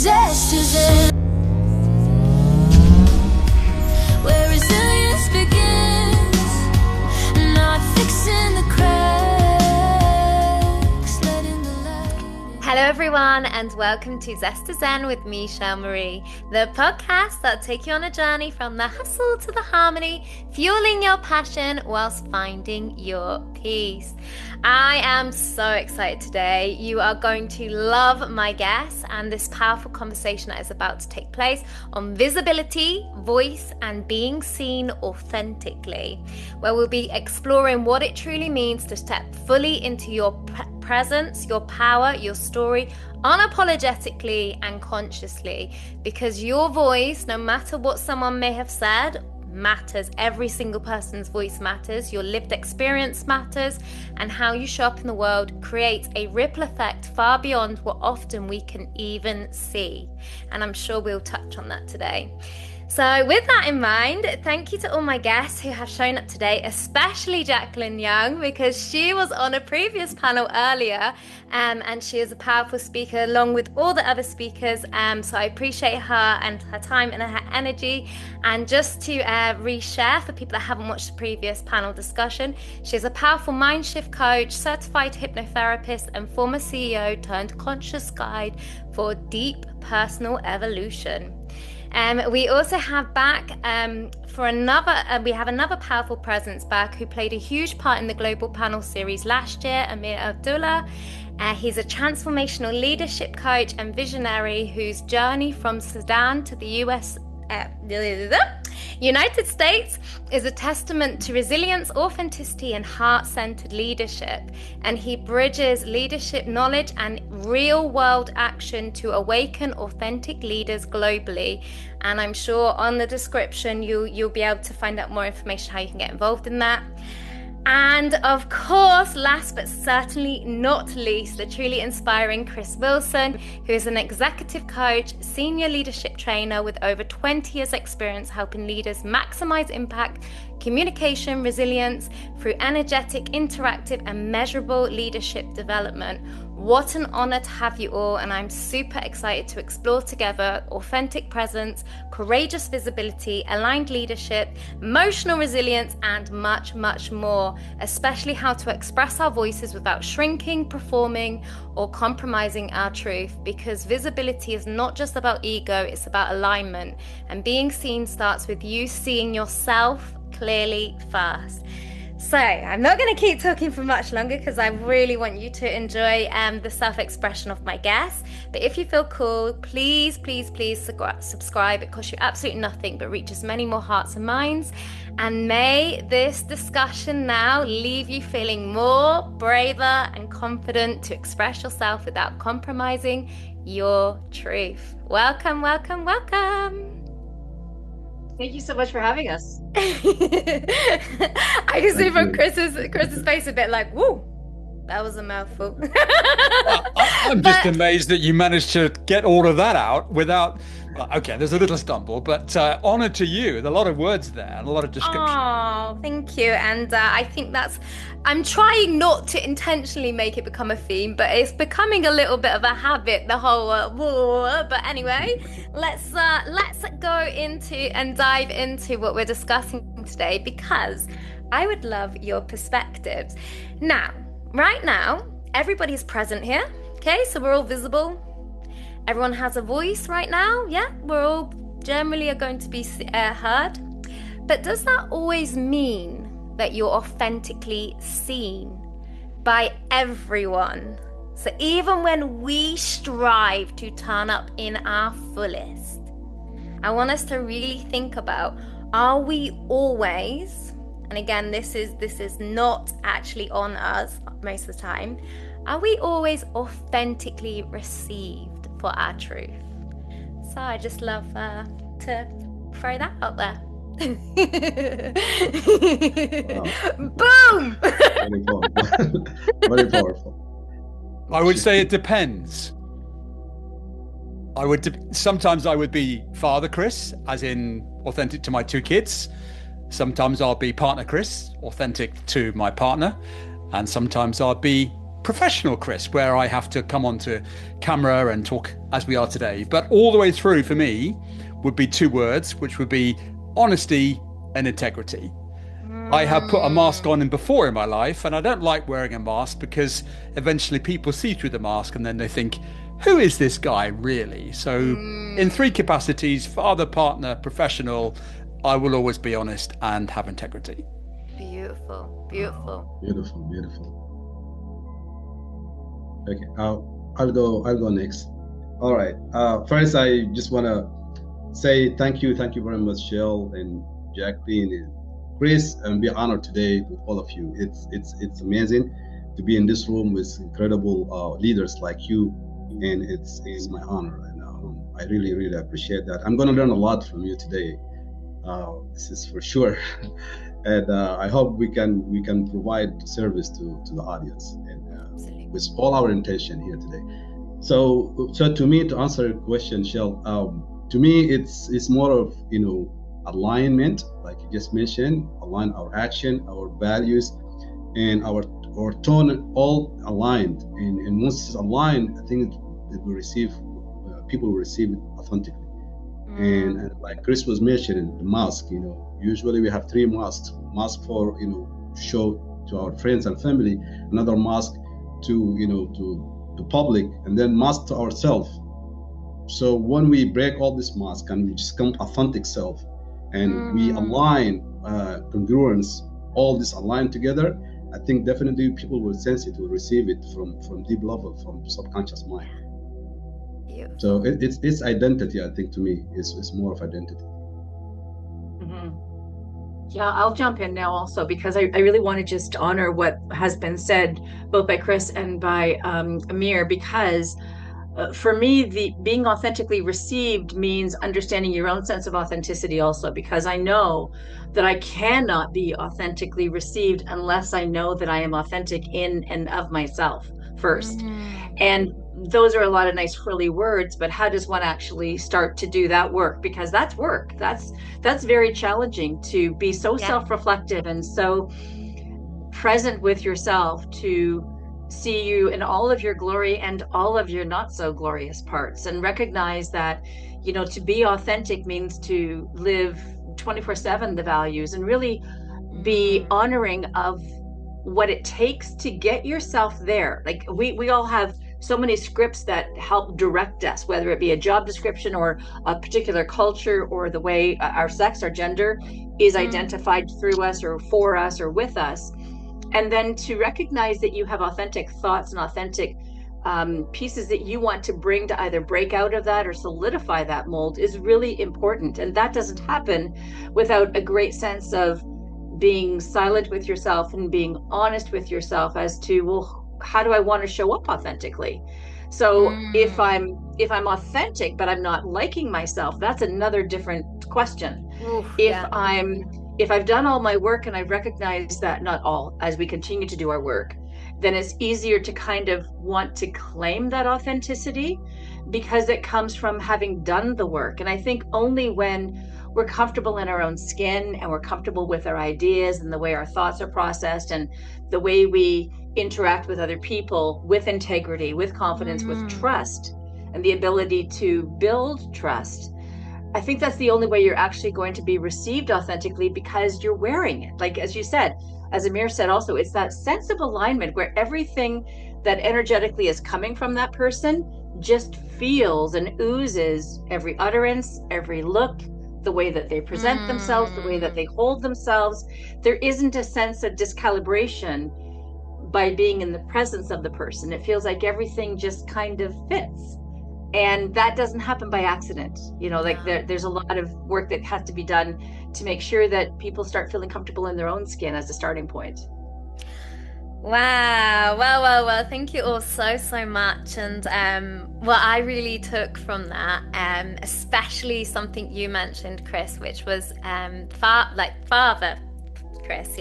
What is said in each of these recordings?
Zest is in, where resilience begins, not fixing the cracks, letting the light in. Hello everyone and welcome to Zest is Zen with me, Shel Marie, the podcast that'll take you on a journey from the hustle to the harmony, fueling your passion whilst finding your peace. I am so excited today. You are going to love my guest and this powerful conversation that is about to take place on visibility, voice, and being seen authentically, where we'll be exploring what it truly means to step fully into your presence, your power, your story, unapologetically and consciously, because your voice, no matter what someone may have said, matters. Every single person's voice matters. Your lived experience matters, and how you show up in the world creates a ripple effect far beyond what often we can even see. And I'm sure we'll touch on that today. So with that in mind, thank you to all my guests who have shown up today, especially Jacqueline Young, because she was on a previous panel earlier, and she is a powerful speaker along with all the other speakers. So I appreciate her and her time and her energy. And just to reshare for people that haven't watched the previous panel discussion, she's a powerful mind shift coach, certified hypnotherapist, and former CEO turned conscious guide for deep personal evolution. We also have back we have another powerful presence back who played a huge part in the global panel series last year, Amir Abdullah. He's a transformational leadership coach and visionary whose journey from Sudan to the United States is a testament to resilience, authenticity, and heart-centered leadership. And he bridges leadership knowledge and real-world action to awaken authentic leaders globally. And I'm sure on the description you'll be able to find out more information how you can get involved in that. And of course, last but certainly not least, the truly inspiring Chris Wilson, who is an executive coach, senior leadership trainer with over 20 years experience helping leaders maximize impact, communication, resilience through energetic, interactive, and measurable leadership development. What an honor to have you all, and I'm super excited to explore together authentic presence, courageous visibility, aligned leadership, emotional resilience, and much, much more, especially how to express our voices without shrinking, performing, or compromising our truth, because visibility is not just about ego, it's about alignment, and being seen starts with you seeing yourself clearly first. So I'm not going to keep talking for much longer because I really want you to enjoy the self-expression of my guests. But if you feel cool, please subscribe. It costs you absolutely nothing but reach as many more hearts and minds. And may this discussion now leave you feeling more braver and confident to express yourself without compromising your truth. Welcome, welcome, welcome. Thank you so much for having us. I can see from Chris's face a bit like, woo, that was a mouthful. I'm just amazed that you managed to get all of that out without, okay, there's a little stumble, but honor to you. There's a lot of words there and a lot of description. Oh, thank you. And I think I'm trying not to intentionally make it become a theme, but it's becoming a little bit of a habit, the whole but anyway, let's go into and dive into what we're discussing today, because I would love your perspectives. Now, right now, everybody's present here, okay? So we're all visible. Everyone has a voice right now, yeah? We're all generally are going to be heard. But does that always mean that you're authentically seen by everyone? So even when we strive to turn up in our fullest, I want us to really think about, are we always, and again, this is not actually on us most of the time, are we always authentically received for our truth? So I just love to throw that out there. Boom! Very powerful. I would say it depends. Sometimes I would be Father Chris, as in authentic to my two kids. Sometimes I'll be Partner Chris, authentic to my partner. And sometimes I'll be professional Chris, where I have to come onto camera and talk as we are today. But all the way through for me would be two words, which would be honesty and integrity. I have put a mask on before in my life, and I don't like wearing a mask because eventually people see through the mask and then they think, who is this guy really? So in three capacities, father, partner, professional, I will always be honest and have integrity. Beautiful, beautiful. Beautiful, beautiful. Okay, I'll go next. All right. First, I just want to say thank you very much, Shel and Jacqueline and Chris, and be honored today with all of you. It's amazing to be in this room with incredible leaders like you, and it's my honor, and I really appreciate that. I'm going to learn a lot from you today. This is for sure, and I hope we can provide service to the audience, and with all our intention here today. So to me, to answer your question, Shel, to me it's more of alignment, like you just mentioned, align our action, our values, and our tone, all aligned. And once it's aligned, I think it will receive, people will receive it authentically. And like Chris was mentioning, the mask, usually we have three masks: mask for show to our friends and family, another mask to to public, and then mask to ourselves. So when we break all this mask and we just come authentic self, and we align congruence, all this align together, I think definitely people will sense it, will receive it from deep level, from subconscious mind. So it's identity. I think to me it's more of identity. Yeah, I'll jump in now also, because I really want to just honor what has been said both by Chris and by Amir, because for me, the being authentically received means understanding your own sense of authenticity also, because I know that I cannot be authentically received unless I know that I am authentic in and of myself first. And those are a lot of nice frilly words, but how does one actually start to do that work? Because that's work. That's very challenging, to be so self-reflective and so present with yourself, to see you in all of your glory and all of your not so glorious parts, and recognize that to be authentic means to live 24/7 the values, and really be honoring of what it takes to get yourself there. Like we all have so many scripts that help direct us, whether it be a job description or a particular culture, or the way our sex, our gender is identified through us or for us or with us. And then to recognize that you have authentic thoughts and authentic pieces that you want to bring to either break out of that or solidify that mold is really important. And that doesn't happen without a great sense of being silent with yourself and being honest with yourself as to, well, how do I want to show up authentically? So if I'm authentic but I'm not liking myself, that's another different question. If I've done all my work and I've recognized that, not all, as we continue to do our work, then it's easier to kind of want to claim that authenticity, because it comes from having done the work. And I think only when we're comfortable in our own skin, and we're comfortable with our ideas and the way our thoughts are processed and the way we interact with other people with integrity, with confidence, with trust, and the ability to build trust, I think that's the only way you're actually going to be received authentically, because you're wearing it. Like, as you said, as Amir said also, it's that sense of alignment where everything that energetically is coming from that person just feels and oozes, every utterance, every look, the way that they present themselves, the way that they hold themselves. There isn't a sense of discalibration by being in the presence of the person. It feels like everything just kind of fits. And that doesn't happen by accident. Like there's a lot of work that has to be done to make sure that people start feeling comfortable in their own skin as a starting point. Wow. Well, thank you all so much. And what I really took from that, especially something you mentioned, Chris, which was father, Chris,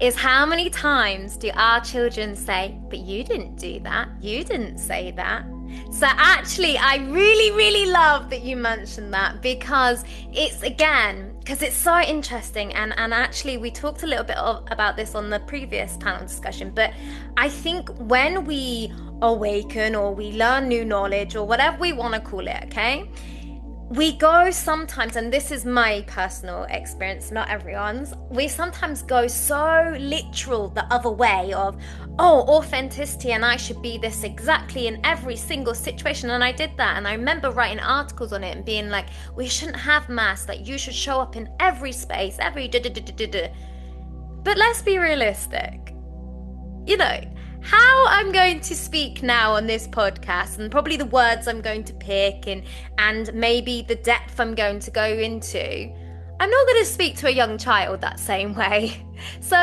is how many times do our children say, but you didn't do that, you didn't say that. So actually, I really, really love that you mentioned that, because it's so interesting. And actually, we talked a little bit about this on the previous panel discussion, but I think when we awaken or we learn new knowledge or whatever we want to call it, okay? We go sometimes, and this is my personal experience, not everyone's, we sometimes go so literal the other way of, oh, authenticity, and I should be this exactly in every single situation. And I did that, and I remember writing articles on it and being like, we shouldn't have masks, like you should show up in every space, every da-da-da-da-da. But let's be realistic. You know, how I'm going to speak now on this podcast, and probably the words I'm going to pick, and maybe the depth I'm going to go into, I'm not going to speak to a young child that same way. So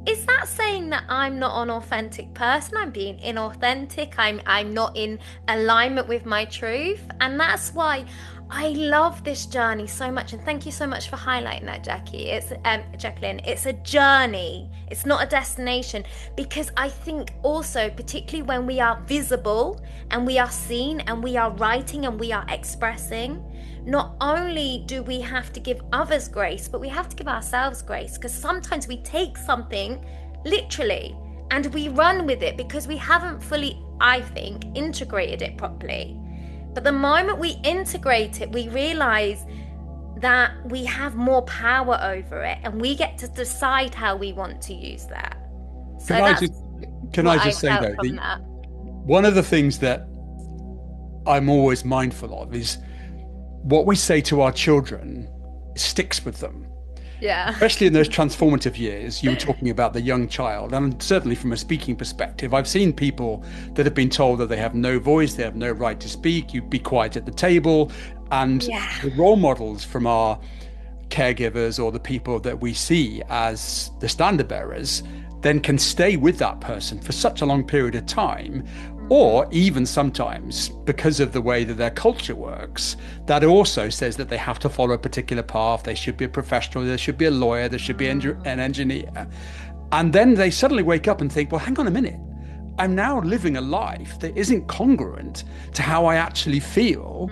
is that saying that I'm not an authentic person? I'm being inauthentic. I'm not in alignment with my truth. And that's why I love this journey so much. And thank you so much for highlighting that, Jacqueline. It's a journey. It's not a destination. Because I think also, particularly when we are visible and we are seen and we are writing and we are expressing, not only do we have to give others grace, but we have to give ourselves grace. Because sometimes we take something literally and we run with it because we haven't fully, I think, integrated it properly. But the moment we integrate it, we realize that we have more power over it, and we get to decide how we want to use that. So can I just say though, one of the things that I'm always mindful of is what we say to our children sticks with them. Yeah. Especially in those transformative years, you were talking about the young child. And certainly from a speaking perspective, I've seen people that have been told that they have no voice, they have no right to speak, you be quiet at the table. And the role models from our caregivers or the people that we see as the standard bearers then can stay with that person for such a long period of time. Or even sometimes, because of the way that their culture works, that also says that they have to follow a particular path. They should be a professional, there should be a lawyer, there should be an engineer. And then they suddenly wake up and think, well, hang on a minute. I'm now living a life that isn't congruent to how I actually feel.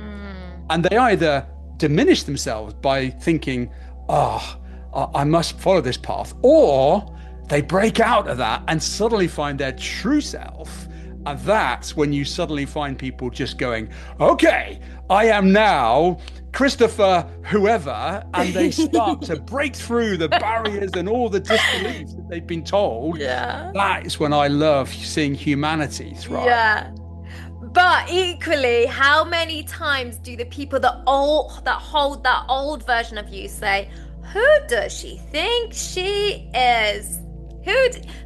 And they either diminish themselves by thinking, I must follow this path, or they break out of that and suddenly find their true self. And that's when you suddenly find people just going, okay, I am now Christopher whoever, and they start to break through the barriers and all the disbeliefs that they've been told. Yeah. That is when I love seeing humanity thrive. Yeah. But equally, how many times do the people that hold that old version of you say, who does she think she is?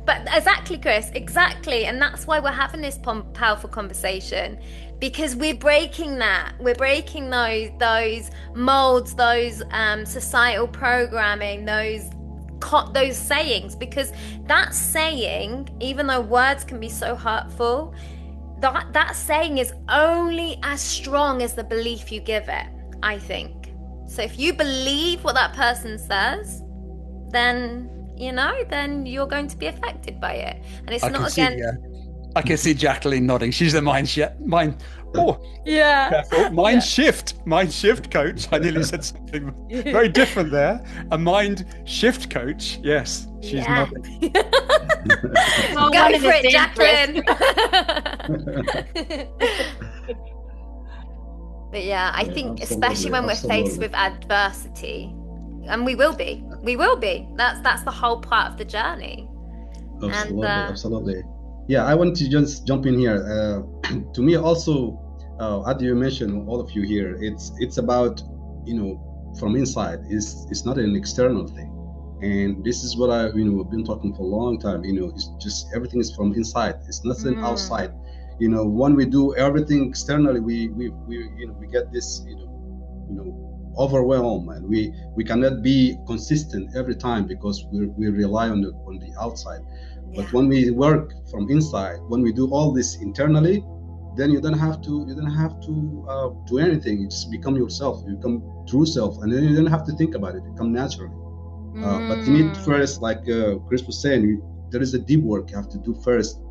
But exactly, Chris, exactly. And that's why we're having this powerful conversation, because we're breaking that. We're breaking those molds, those societal programming, those sayings, because that saying, even though words can be so hurtful, that saying is only as strong as the belief you give it, I think. So if you believe what that person says, then then you're going to be affected by it. And it's not again. I can see Jacqueline nodding. She's a mind shift coach. I nearly said something very different there. A mind shift coach. Yes, she's nodding. Go for it, Jacqueline. But I think especially when we're faced with adversity, and we will be. That's the whole part of the journey. Absolutely. Yeah, I want to just jump in here. To me, also, as you mentioned, all of you here, it's about from inside. It's not an external thing, and this is what I've been talking for a long time. It's just everything is from inside. It's nothing outside. When we do everything externally, we get this overwhelm, and we cannot be consistent every time because we rely on the outside. But when we work from inside, when we do all this internally, then you don't have to do anything. You just become yourself. You become true self, and then you don't have to think about it. You come naturally. But you need first, like Chris was saying, there is a deep work you have to do first,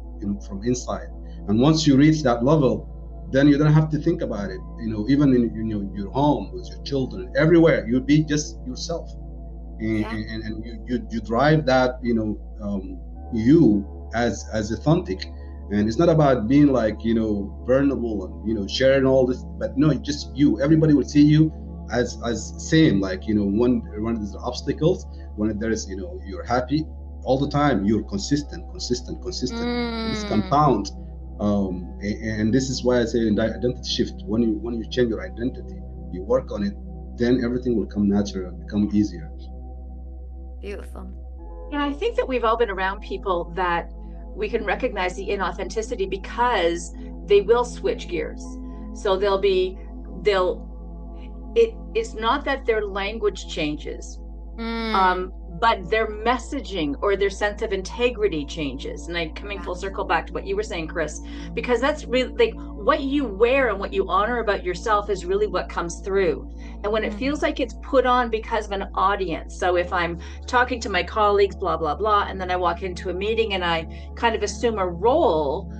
from inside. And once you reach that level, then you don't have to think about it. Even in your home with your children, everywhere, you'll be just yourself, and you drive that, you as authentic. And it's not about being like, vulnerable and, sharing all this, but no, just you. Everybody will see you as same, like, when there's obstacles, when there's, you're happy all the time, you're consistent. This compound. And this is why I say in identity shift, when you change your identity, you work on it, then everything will come natural, become easier. Beautiful. Yeah, I think that we've all been around people that we can recognize the inauthenticity because they will switch gears. So it's not that their language changes, but their messaging or their sense of integrity changes. And I'm coming full circle back to what you were saying, Chris, because that's really like what you wear and what you honor about yourself is really what comes through. And when it feels like it's put on because of an audience. So if I'm talking to my colleagues, blah, blah, blah, and then I walk into a meeting and I kind of assume a role,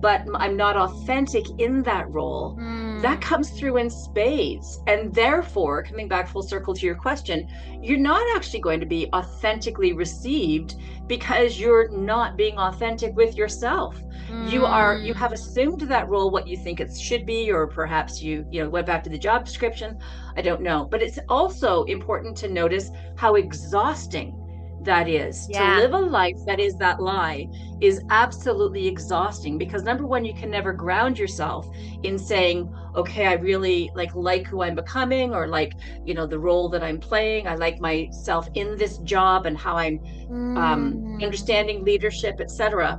but I'm not authentic in that role, that comes through in spades. And therefore, coming back full circle to your question, you're not actually going to be authentically received because you're not being authentic with yourself. You have assumed that role, what you think it should be, or perhaps you went back to the job description. I don't know. But it's also important to notice how exhausting that is. To live a life that is that lie is absolutely exhausting, because number one, you can never ground yourself in saying, okay, I really like who I'm becoming, or the role that I'm playing. I like myself in this job and how I'm understanding leadership, etc.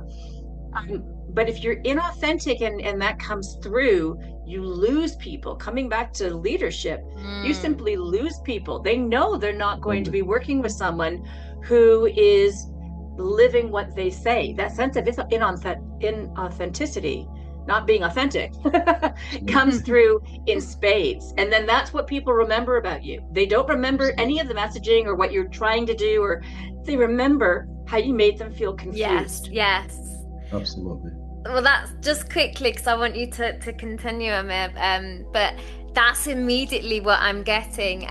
But if you're inauthentic and that comes through, you lose people. Coming back to leadership, you simply lose people. They know they're not going to be working with someone who is living what they say. That sense of inauthenticity, not being authentic, comes through in spades. And then that's what people remember about you. They don't remember any of the messaging or what you're trying to do, or they remember how you made them feel confused. Yes. Absolutely. Well, that's just quickly, because I want you to continue, Amir. But that's immediately what I'm getting.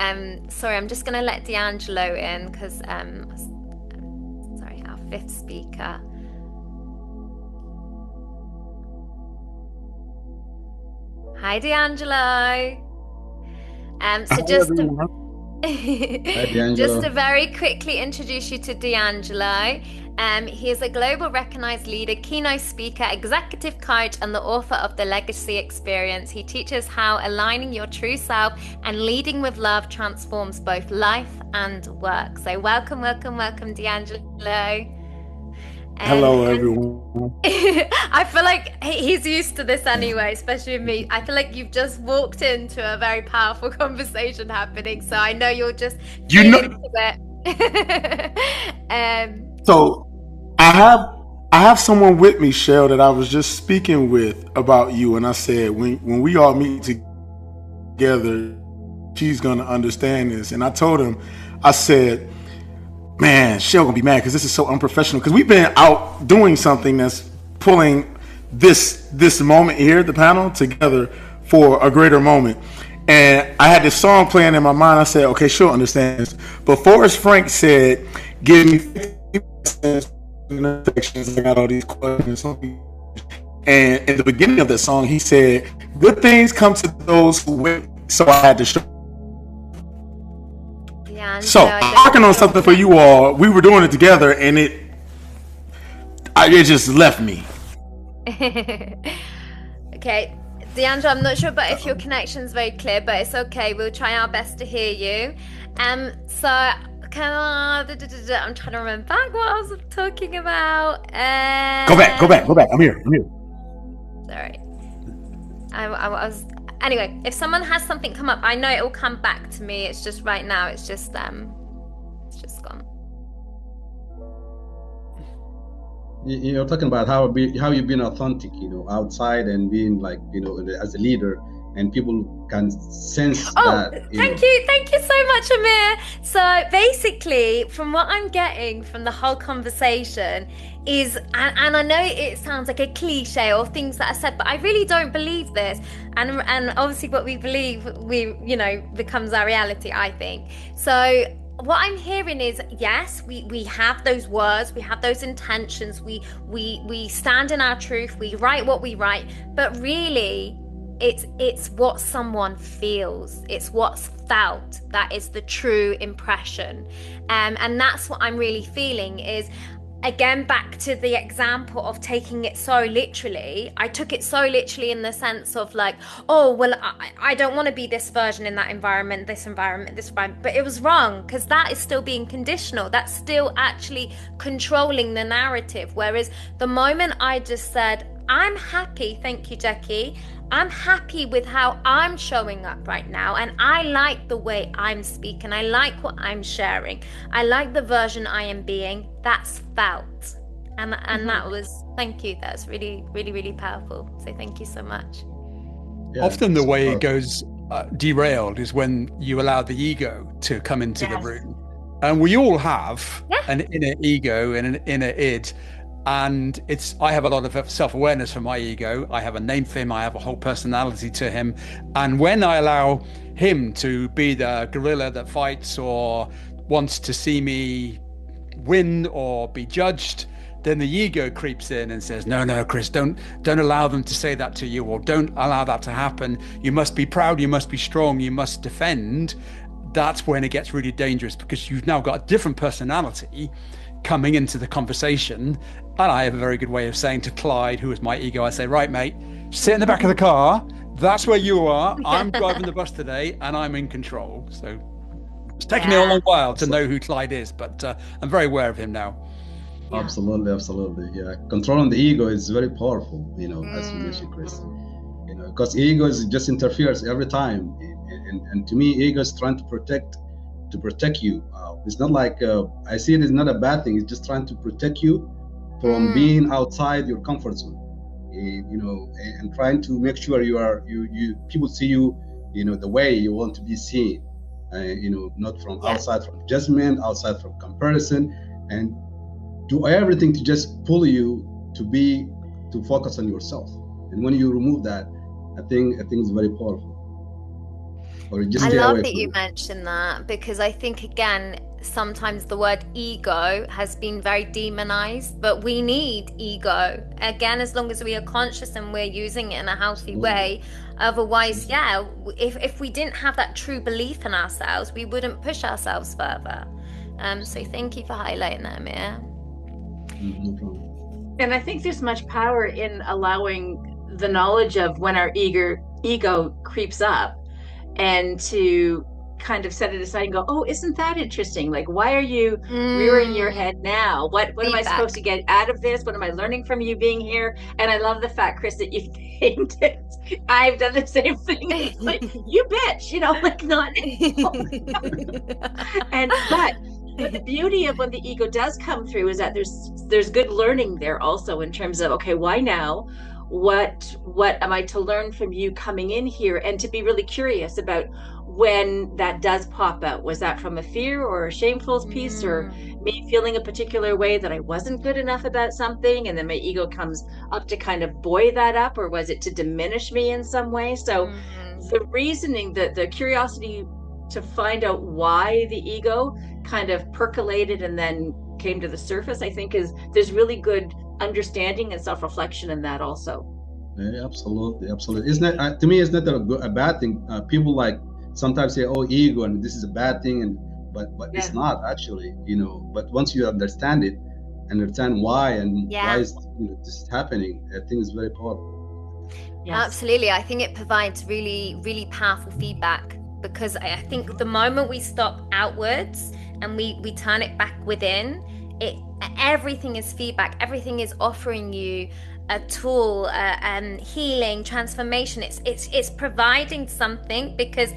Sorry, I'm just going to let D'Angelo in because, sorry, our fifth speaker. Hi, D'Angelo. So just to very quickly introduce you to D'Angelo. He is a global recognized leader, keynote speaker, executive coach, and the author of The Legacy Experience. He teaches how aligning your true self and leading with love transforms both life and work. So welcome, D'Angelo. Hello, everyone. I feel like he's used to this anyway, especially with me. I feel like you've just walked into a very powerful conversation happening, so I know you'll just into it. So I have someone with me, Shel, that I was just speaking with about you, and I said when we all meet together, she's gonna understand this. And I told him, I said, man, Shel gonna be mad because this is so unprofessional, because we've been out doing something that's pulling this moment here, the panel, together for a greater moment. And I had this song playing in my mind. I said, okay, she'll understand this. But Forrest Frank said, give me 50% I got all these questions. And in the beginning of that song, he said, good things come to those who wait. So I had to show. Yeah, so I'm working on something for you all. We were doing it together, and it just left me. Okay, D'Angelo, I'm not sure about if your connection's very clear, but it's okay. We'll try our best to hear you. So I'm trying to remember back what I was talking about. Go back. I'm here. Sorry. I was. Anyway, if someone has something come up, I know it will come back to me. It's just right now. It's just gone. You're talking about how you've been authentic, outside, and being as a leader, and people can sense Oh, that, thank you so much, Amir. So basically, from what I'm getting from the whole conversation is, and I know it sounds like a cliche or things that are said, but I really don't believe this. And obviously, what we believe, becomes our reality, I think. So what I'm hearing is, yes, we have those words, we have those intentions, we stand in our truth, we write what we write, but really it's what someone feels, it's what's felt that is the true impression. And that's what I'm really feeling is, again, back to the example of taking it so literally. I took it so literally in the sense of like, oh, well, I don't want to be this version in that environment, this environment, this environment. But it was wrong, because that is still being conditional. That's still actually controlling the narrative. Whereas the moment I just said, I'm happy, thank you, Jackie, I'm happy with how I'm showing up right now, and I like the way I'm speaking, I like what I'm sharing, I like the version I am being, that's felt. And that was, thank you, that's really, really, really powerful. So thank you so much. Yeah, Often the way it goes derailed is when you allow the ego to come into the Yes. room. And we all have Yeah. an inner ego and an inner id. And I have a lot of self-awareness from my ego. I have a name for him. I have a whole personality to him. And when I allow him to be the gorilla that fights or wants to see me win or be judged, then the ego creeps in and says, no, Chris, don't allow them to say that to you, or don't allow that to happen. You must be proud. You must be strong. You must defend. That's when it gets really dangerous, because you've now got a different personality coming into the conversation. And I have a very good way of saying to Clyde, who is my ego, I say, right, mate, sit in the back of the car. That's where you are. I'm driving the bus today and I'm in control. So it's taken me a long while to know who Clyde is, but I'm very aware of him now. Yeah. Absolutely. Yeah. Controlling the ego is very powerful, as you mentioned, Chris. Because ego just interferes every time. And to me, ego is trying to protect you. It's not like, I see it as not a bad thing. It's just trying to protect you from being outside your comfort zone, and trying to make sure people see you, the way you want to be seen, not from outside, from judgment, outside from comparison, and do everything to just pull you to focus on yourself. And when you remove that, I think it's very powerful. Or just I stay love away that from you it. mentioned that, because I think, again, sometimes the word ego has been very demonized, but we need ego, again, as long as we are conscious and we're using it in a healthy way. Otherwise, if we didn't have that true belief in ourselves, we wouldn't push ourselves further. So thank you for highlighting that, Amir. No problem. And I think there's much power in allowing the knowledge of when our ego creeps up, and to kind of set it aside and go, oh, isn't that interesting? Like, why are you rearing your head now? What am I supposed to get out of this? What am I learning from you being here? And I love the fact, Chris, that you've named it. I've done the same thing. It's like, you bitch, like not. But the beauty of when the ego does come through is that there's good learning there also, in terms of, okay, why now? What am I to learn from you coming in here? And to be really curious about when that does pop out. Was that from a fear or a shameful piece, or me feeling a particular way that I wasn't good enough about something, and then my ego comes up to kind of buoy that up, or was it to diminish me in some way? So the reasoning, the curiosity to find out why the ego kind of percolated and then came to the surface, I think there's really good understanding and self-reflection in that also. Yeah, absolutely. Isn't that, to me, it's not a bad thing. People sometimes say, oh, ego, and this is a bad thing, but it's not actually, but once you understand why and why is this happening, I think it's very powerful. Yes. Absolutely. I think it provides really, really powerful feedback, because I think the moment we stop outwards and we turn it back within, everything is feedback. Everything is offering you a tool, healing, transformation. It's providing something, because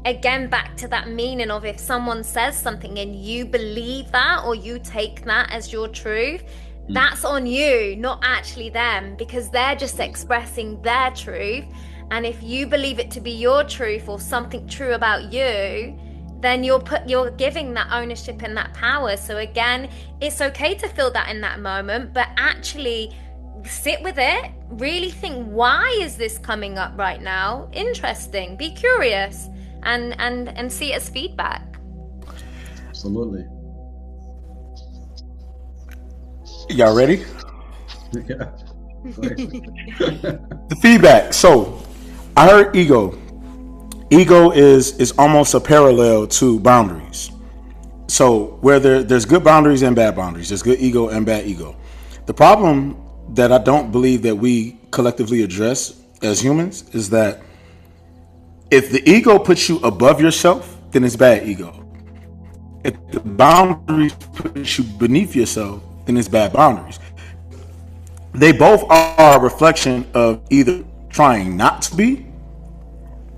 again, back to that meaning of, if someone says something and you believe that, or you take that as your truth, that's on you, not actually them, because they're just expressing their truth. And if you believe it to be your truth or something true about you, then you're giving that ownership and that power. So again, it's okay to feel that in that moment, but actually sit with it, really think, why is this coming up right now? Interesting, be curious, and see it as feedback. Absolutely. Y'all ready? Yeah. The feedback. So I heard ego. Ego is almost a parallel to boundaries. So where there's good boundaries and bad boundaries, there's good ego and bad ego. The problem that I don't believe that we collectively address as humans is that if the ego puts you above yourself, then it's bad ego. If the boundaries put you beneath yourself, then it's bad boundaries. They both are a reflection of either trying not to be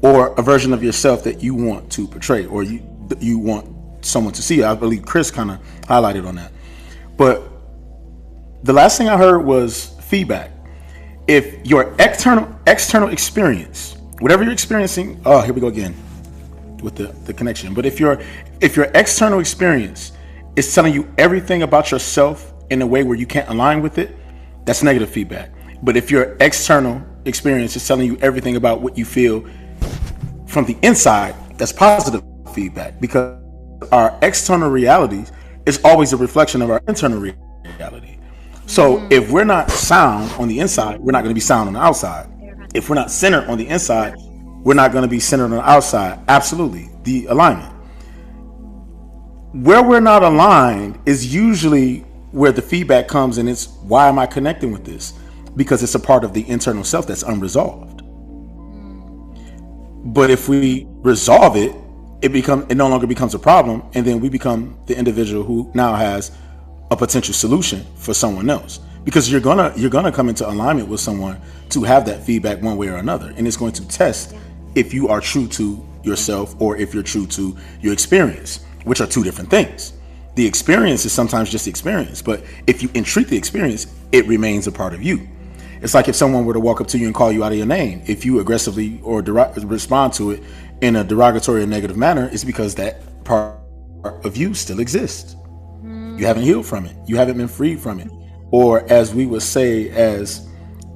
or a version of yourself that you want to portray or you want someone to see. I believe Chris kind of highlighted on that. But the last thing I heard was feedback. If your external experience, whatever you're experiencing, oh, here we go again with the connection. But if your external experience is telling you everything about yourself in a way where you can't align with it, that's negative feedback. But if your external experience is telling you everything about what you feel from the inside, that's positive feedback, because our external reality is always a reflection of our internal reality. So if we're not sound on the inside, we're not going to be sound on the outside. If we're not centered on the inside, we're not going to be centered on the outside. Absolutely. The alignment. Where we're not aligned is usually where the feedback comes, and it's, why am I connecting with this? Because it's a part of the internal self that's unresolved. But if we resolve it, it no longer becomes a problem, and then we become the individual who now has a potential solution for someone else. Because you're gonna come into alignment with someone to have that feedback one way or another, and it's going to test if you are true to yourself or if you're true to your experience, which are two different things. The experience is sometimes just experience, but if you entreat the experience, it remains a part of you. It's like if someone were to walk up to you and call you out of your name. If you aggressively or respond to it in a derogatory or negative manner, it's because that part of you still exists. You haven't healed from it. You haven't been freed from it. Or as we would say as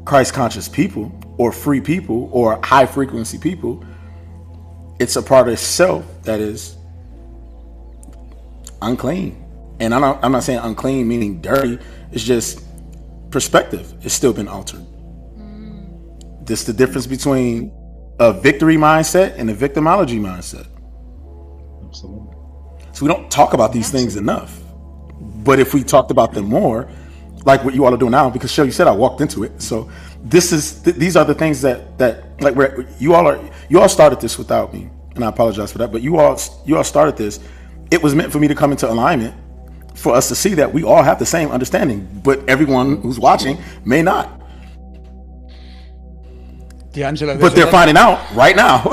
Christ conscious people or free people or high frequency people, it's a part of self that is unclean. And I'm not saying unclean meaning dirty. It's just perspective. It's still been altered. This is the difference between a victory mindset and a victimology mindset. Absolutely. So we don't talk about these things enough. But if we talked about them more, like what you all are doing now, because Shel, you said I walked into it. So these are the things that like you all started this without me, and I apologize for that. But you all started this. It was meant for me to come into alignment, for us to see that we all have the same understanding, but everyone who's watching may not. D'Angelo, but they're finding out right now.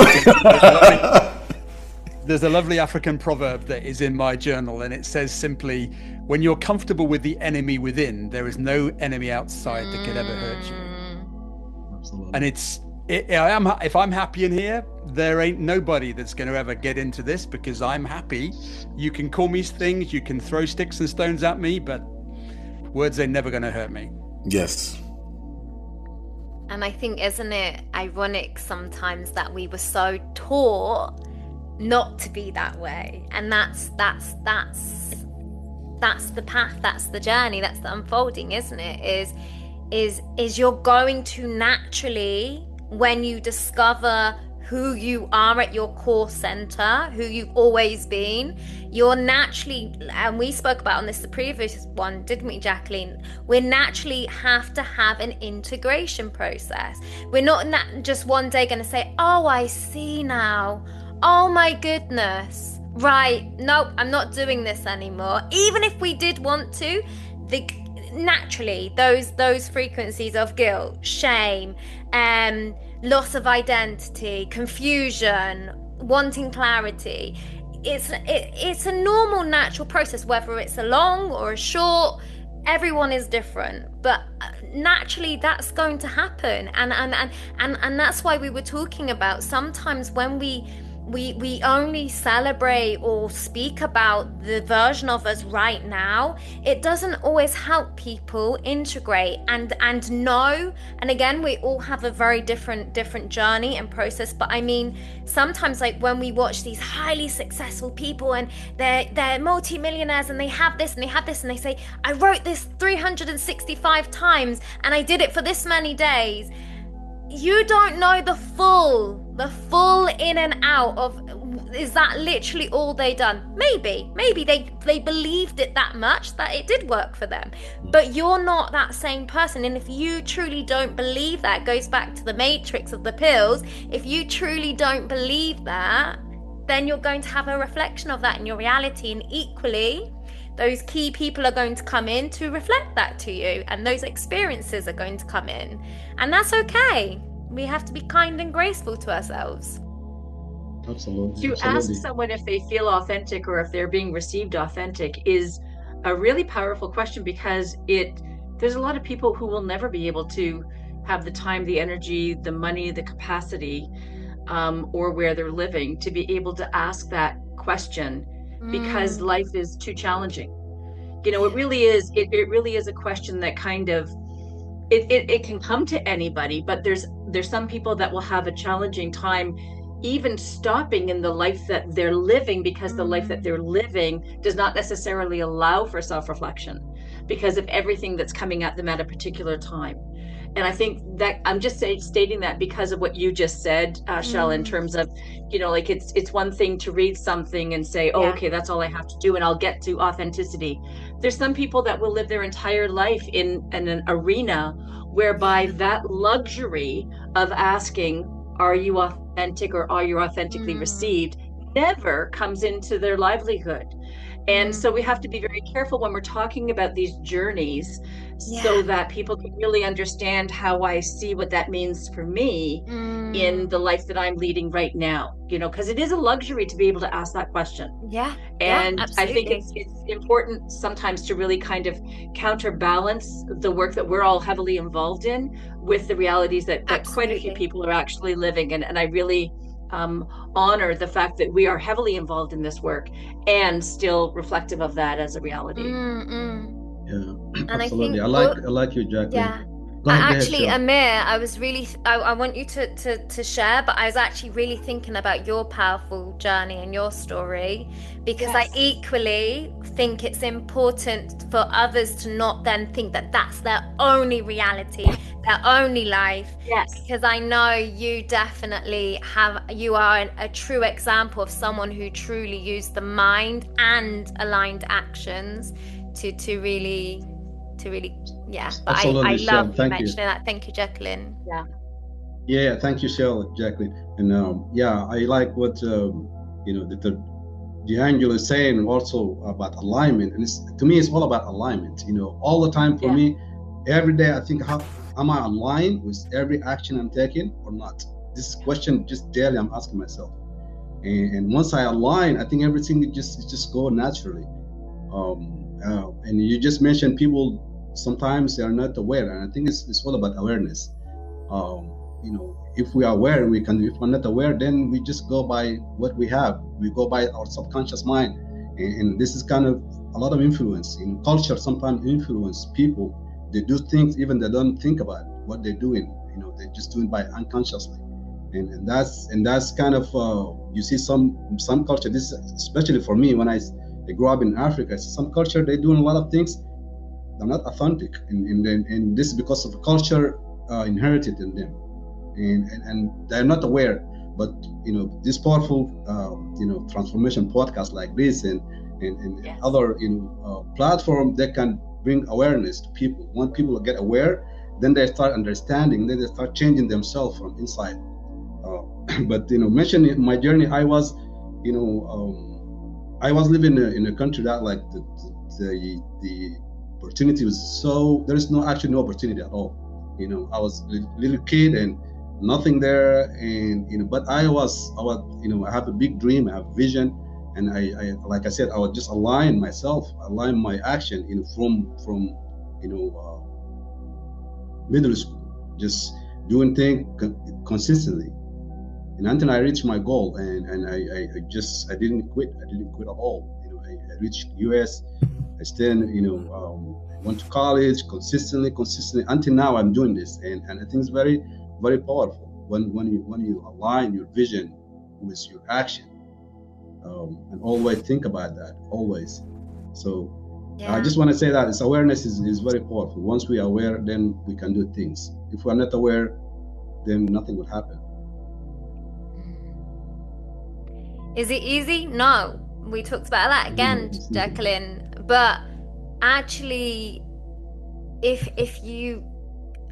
There's a lovely African proverb that is in my journal, and it says simply, when you're comfortable with the enemy within, there is no enemy outside that could ever hurt you. Absolutely. And if I'm happy in here, there ain't nobody that's going to ever get into this, because I'm happy. You can call me things, you can throw sticks and stones at me, but words are never going to hurt me. Yes. And I think, isn't it ironic sometimes that we were so taught not to be that way, and that's the path, that's the journey, that's the unfolding, isn't it? Is you're going to naturally, when you discover who you are at your core center, who you've always been, you're naturally, and we spoke about on this the previous one, didn't we, Jacqueline? We naturally have to have an integration process. We're not just one day going to say, oh, I see now. Oh my goodness. Right. Nope, I'm not doing this anymore. Even if we did want to, naturally those frequencies of guilt, shame, loss of identity, confusion, wanting clarity, it's a normal, natural process, whether it's a long or a short. everyone is different, but naturally that's going to happen, and that's why we were talking about sometimes when we only celebrate or speak about the version of us right now, it doesn't always help people integrate and know. And again, we all have a very different journey and process, but I mean, sometimes like when we watch these highly successful people and they're multi-millionaires and they have this and they have this and they say, I wrote this 365 times and I did it for this many days. You don't know the full in and out of, is that literally all they done? Maybe they believed it that much that it did work for them, but you're not that same person. And if you truly don't believe that, it goes back to the matrix of the pills. If you truly don't believe that, then you're going to have a reflection of that in your reality, and equally those key people are going to come in to reflect that to you, and those experiences are going to come in, and that's okay. We have to be kind and graceful to ourselves. Absolutely. To Absolutely. ask someone if they feel authentic or if they're being received authentic is a really powerful question, because there's a lot of people who will never be able to have the time, the energy, the money, the capacity, or where they're living to be able to ask that question, because life is too challenging. You know, it really is a question that kind of, it can come to anybody, but there's some people that will have a challenging time even stopping in the life that they're living, because the life that they're living does not necessarily allow for self-reflection because of everything that's coming at them at a particular time. And I think that I'm just stating that because of what you just said, Shel, in terms of, you know, like it's one thing to read something and say, oh, okay, that's all I have to do and I'll get to authenticity. There's some people that will live their entire life in an arena whereby that luxury of asking, are you authentic or are you authentically received, never comes into their livelihood. And so we have to be very careful when we're talking about these journeys, so that people can really understand how I see what that means for me in the life that I'm leading right now, you know, because it is a luxury to be able to ask that question. And I think it's important sometimes to really kind of counterbalance the work that we're all heavily involved in with the realities that quite a few people are actually living. And I really honor the fact that we are heavily involved in this work and still reflective of that as a reality. Yeah, And absolutely. I like you, Jacqueline. Yeah. Go ahead, Actually, Shel. Amir, I was really, I want you to share, but I was actually really thinking about your powerful journey and your story, because I equally think it's important for others to not then think that that's their only reality, their only life. Because I know you definitely you are a true example of someone who truly used the mind and aligned actions to really, yeah. But I love you mentioning that. Thank you, Jacqueline. Yeah, thank you, Shel, Jacqueline. And I like what you know, the angel is saying also about alignment. And to me, it's all about alignment. You know, all the time for me, every day I think, how am I aligned with every action I'm taking or not? This question just daily I'm asking myself. And once I align, I think everything just go naturally. And you just mentioned people sometimes they are not aware, and I think it's all about awareness. You know, if we are aware, we can. If we're not aware, then we just go by what we have. We go by our subconscious mind, and this is kind of a lot of influence. In culture, sometimes influence people. They do things even they don't think about what they're doing. You know, they just do it by unconsciously, and that's kind of you see some culture. This is especially for me when I grew up in Africa. Some culture they're doing a lot of things. They're not authentic, and this is because of the culture inherited in them, and they're not aware. But you know, this powerful you know, transformation podcast like this and other platform that can bring awareness to people. When people get aware, then they start understanding, then they start changing themselves from inside. But you know, mentioning my journey, I was I was living in a country that like the opportunity was so, there is no opportunity at all. You know, I was a little kid and nothing there, and you know, but I was you know, I have a big dream, I have vision, and I like I said, I would just align my action, you know, from middle school, just doing things consistently. And until I reached my goal, and I didn't quit. I didn't quit at all. I reached US. I stayed, went to college consistently. Until now, I'm doing this, and I think it's very, very powerful when you align your vision with your action, and always think about that, always. So I just want to say that awareness is very powerful. Once we are aware, then we can do things. If we are not aware, then nothing will happen. Is it easy? No. We talked about that again, Jacqueline. But actually, if you,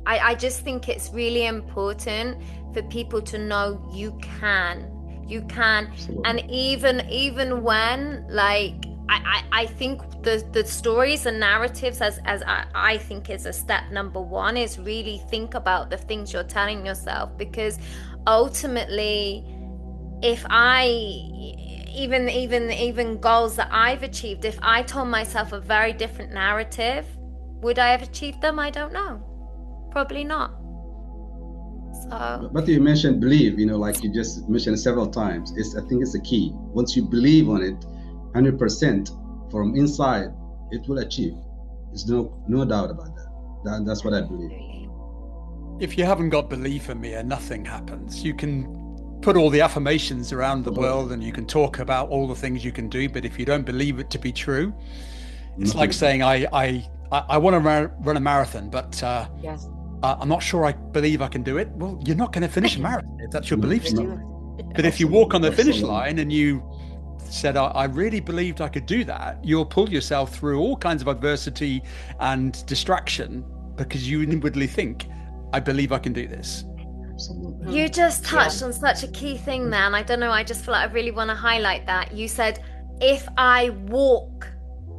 I just think it's really important for people to know you can. Absolutely. And even when, like, I think the stories and narratives, as I think is a step number one, is really think about the things you're telling yourself, because ultimately, if I even goals that I've achieved, if I told myself a very different narrative, would I have achieved them? I don't know. Probably not. So. But you mentioned believe, like you just mentioned several times. I think it's the key. Once you believe on it, 100% from inside, it will achieve. There's no doubt about that. That's what I believe. If you haven't got belief in me, nothing happens. You can put all the affirmations around the world and you can talk about all the things you can do, but if you don't believe it to be true, it's like saying I want to run a marathon, but yes, I'm not sure I believe I can do it. Well, you're not going to finish a marathon if that's your belief system. But if you walk on the finish line and you said, I really believed I could do that, you'll pull yourself through all kinds of adversity and distraction because you inwardly think, I believe I can do this. Absolutely. You just touched on such a key thing there, and I don't know, I just feel like I really want to highlight that. You said, if I walk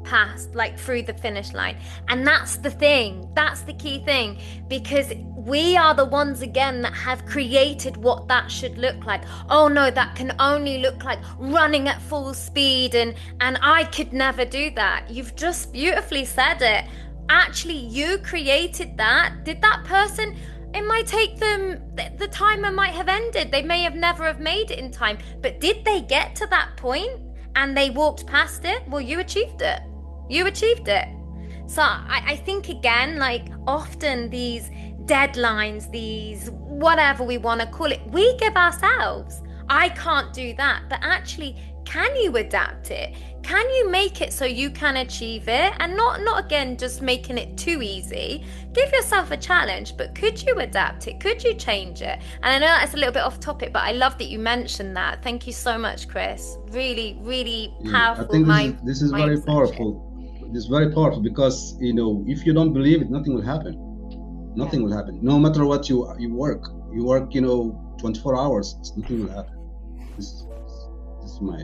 past, like through the finish line. And that's the thing, that's the key thing, because we are the ones again that have created what that should look like. Oh no, that can only look like running at full speed, and I could never do that. You've just beautifully said it. Actually, you created that. Did that person, it might take them, the timer might have ended. They may have never have made it in time, but did they get to that point and they walked past it? Well, you achieved it. You achieved it. So I think again, like often these deadlines, these whatever we want to call it, we give ourselves. I can't do that. But actually, can you adapt it? Can you make it so you can achieve it? And not again, just making it too easy. Give yourself a challenge, but could you adapt it? Could you change it? And I know that's a little bit off topic, but I love that you mentioned that. Thank you so much, Chris. Really, really powerful. I think this is very powerful. It's very powerful because, if you don't believe it, nothing will happen. Nothing will happen. No matter what you work, 24 hours, nothing will happen. This is my...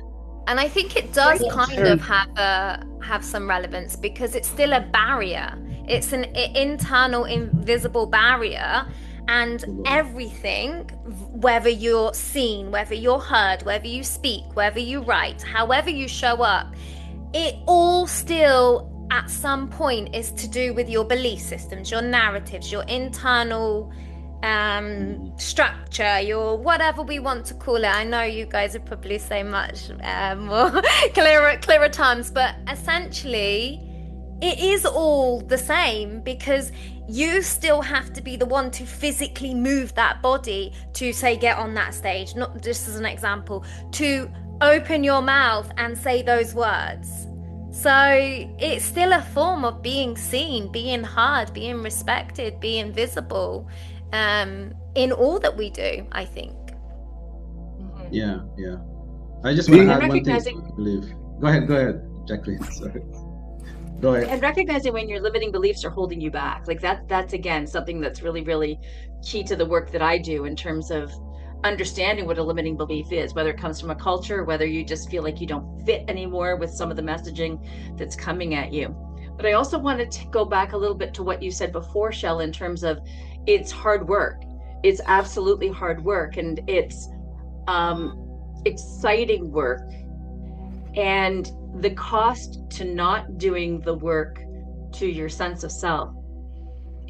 And I think it does kind of have some relevance because it's still a barrier. It's an internal, invisible barrier. And everything, whether you're seen, whether you're heard, whether you speak, whether you write, however you show up, it all still at some point is to do with your belief systems, your narratives, your internal structure, your whatever we want to call it. I know you guys are probably so much more clearer terms, but essentially it is all the same because you still have to be the one to physically move that body to say get on that stage, not just as an example, to open your mouth and say those words. So it's still a form of being seen, being heard, being respected, being visible in all that we do, I think. Yeah. I just want to add one thing, I believe. Go ahead, Jacqueline. Sorry. Go ahead. And recognizing when your limiting beliefs are holding you back, like that's again something that's really, really key to the work that I do in terms of understanding what a limiting belief is, whether it comes from a culture, whether you just feel like you don't fit anymore with some of the messaging that's coming at you. But I also wanted to go back a little bit to what you said before, Shel, in terms of it's hard work. It's absolutely hard work, and it's exciting work. And the cost to not doing the work to your sense of self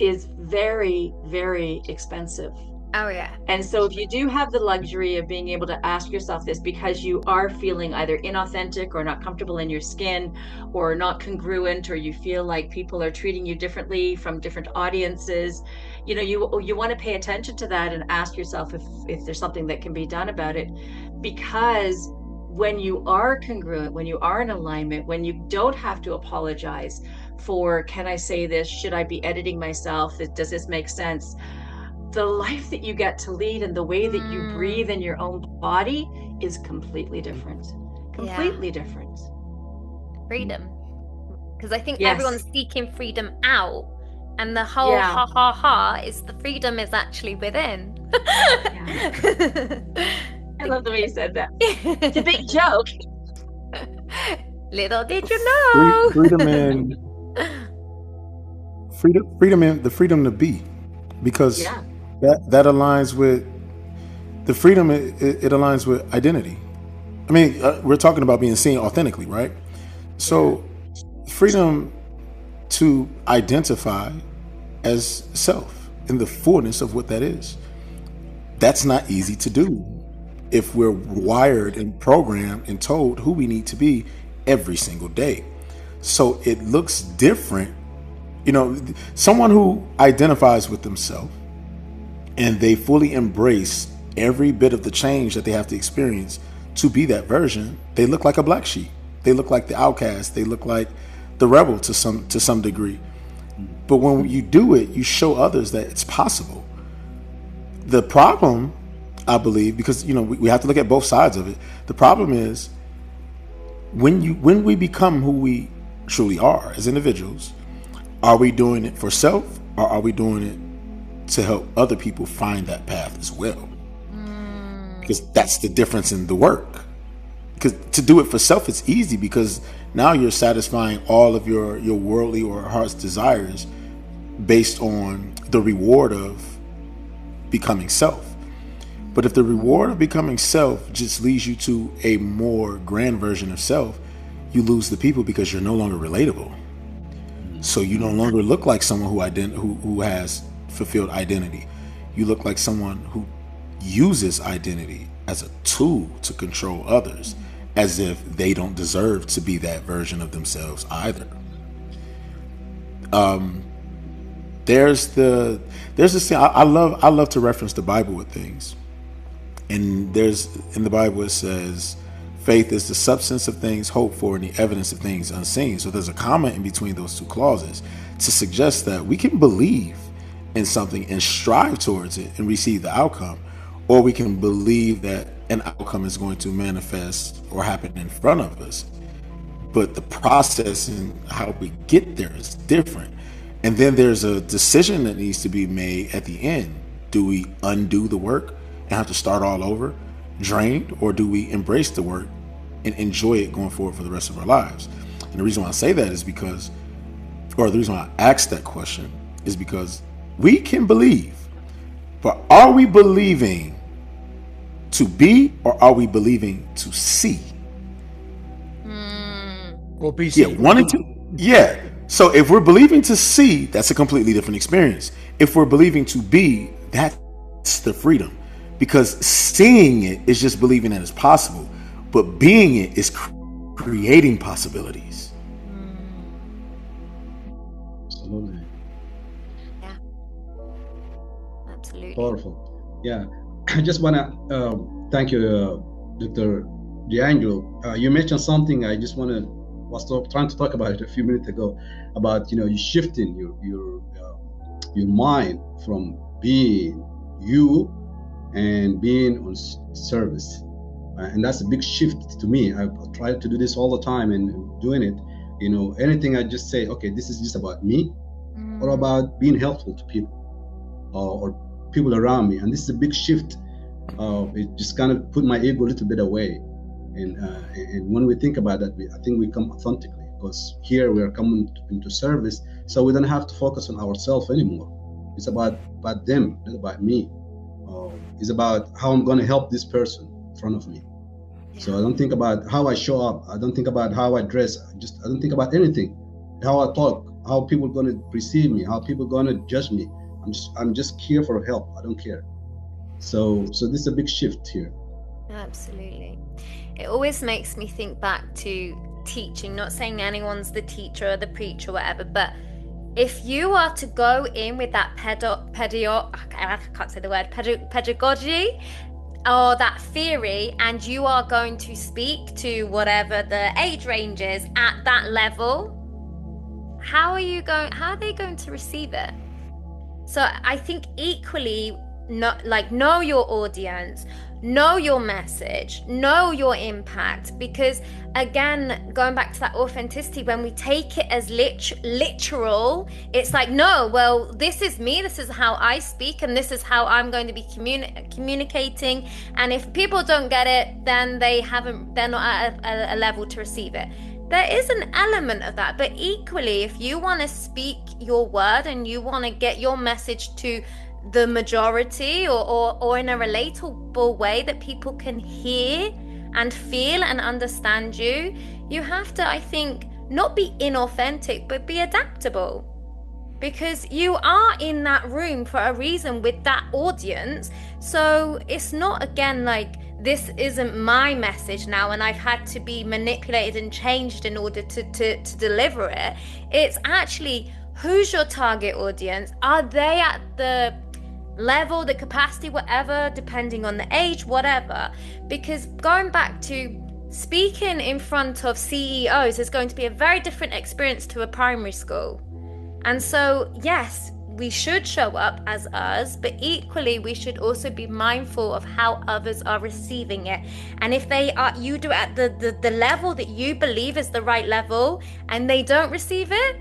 is very, very expensive. Oh yeah. And so if you do have the luxury of being able to ask yourself this because you are feeling either inauthentic or not comfortable in your skin or not congruent, or you feel like people are treating you differently from different audiences, you know, you want to pay attention to that and ask yourself if there's something that can be done about it. Because when you are congruent, when you are in alignment, when you don't have to apologize for, can I say this? Should I be editing myself? Does this make sense? The life that you get to lead and the way that you breathe in your own body is completely different. Completely different. Freedom. Because I think Yes. everyone's seeking freedom out, and the whole ha ha ha is the freedom is actually within. I love the way you said that. It's a big joke. Little did you know. Freedom and the freedom to be, because that aligns with the freedom. It aligns with identity. I mean, we're talking about being seen authentically, right? So freedom to identify as self in the fullness of what that is. That's not easy to do if we're wired and programmed and told who we need to be every single day. So it looks different. You know, someone who identifies with themselves and they fully embrace every bit of the change that they have to experience to be that version, they look like a black sheep. They look like the outcast. They look like the rebel to some degree. But when you do it, you show others that it's possible. The problem, I believe, because you know we have to look at both sides of it. The problem is when we become who we truly are as individuals, are we doing it for self, or are we doing it to help other people find that path as well? Because that's the difference in the work. Because to do it for self, it's easy because now you're satisfying all of your worldly or heart's desires based on the reward of becoming self. But if the reward of becoming self just leads you to a more grand version of self, you lose the people because you're no longer relatable. So you no longer look like someone who has fulfilled identity. You look like someone who uses identity as a tool to control others, as if they don't deserve to be that version of themselves either. There's this thing I love to reference the Bible with things. And in the Bible it says, faith is the substance of things hoped for and the evidence of things unseen. So there's a comma in between those two clauses to suggest that we can believe in something and strive towards it and receive the outcome, or we can believe that an outcome is going to manifest or happen in front of us. But the process and how we get there is different. And then there's a decision that needs to be made at the end. Do we undo the work and have to start all over, drained, or do we embrace the work and enjoy it going forward for the rest of our lives? And the reason why I say that is because, or the reason why I ask that question is because we can believe, but are we believing to be, or are we believing to see? Or be Yeah, seen. one and two. Yeah. So if we're believing to see, that's a completely different experience. If we're believing to be, that's the freedom. Because seeing it is just believing that it's possible, but being it is creating possibilities. Absolutely. Yeah. Absolutely. Powerful. Yeah. I just want to thank you, Dr. D'Angelo. You mentioned something I just was trying to talk about it a few minutes ago about, you shifting your mind from being you and being on service. And that's a big shift to me. I try to do this all the time, and doing it, anything I just say, okay, this is just about me, or about being helpful to people or people around me. And this is a big shift. It just kind of put my ego a little bit away. And when we think about that, I think we come authentically, because here we are coming into service, so we don't have to focus on ourselves anymore. It's about them, not about me. It's about how I'm going to help this person in front of me. So I don't think about how I show up. I don't think about how I dress. I don't think about anything. How I talk, how people going to perceive me, how people going to judge me. I'm just here for help. I don't care. So this is a big shift here. Absolutely. It always makes me think back to teaching, not saying anyone's the teacher or the preacher or whatever, but if you are to go in with that pedagogy or that theory, and you are going to speak to whatever the age range is at that level, how are they going to receive it? So I think equally, know your audience, know your message, know your impact, because again, going back to that authenticity, when we take it as literal, it's like, no, well, this is me, this is how I speak, and this is how I'm going to be communicating, and if people don't get it, then they're not at a level to receive it. There is an element of that, but equally, if you want to speak your word and you want to get your message to the majority or in a relatable way that people can hear and feel and understand you, you have to, I think, not be inauthentic, but be adaptable. Because you are in that room for a reason with that audience. So it's not, again, like, this isn't my message now and I've had to be manipulated and changed in order to deliver it. It's actually, who's your target audience? Are they at the level, the capacity, whatever, depending on the age, whatever? Because going back to speaking in front of CEOs is going to be a very different experience to a primary school. And so, yes, we should show up as us, but equally we should also be mindful of how others are receiving it. And if you do it at the level that you believe is the right level and they don't receive it,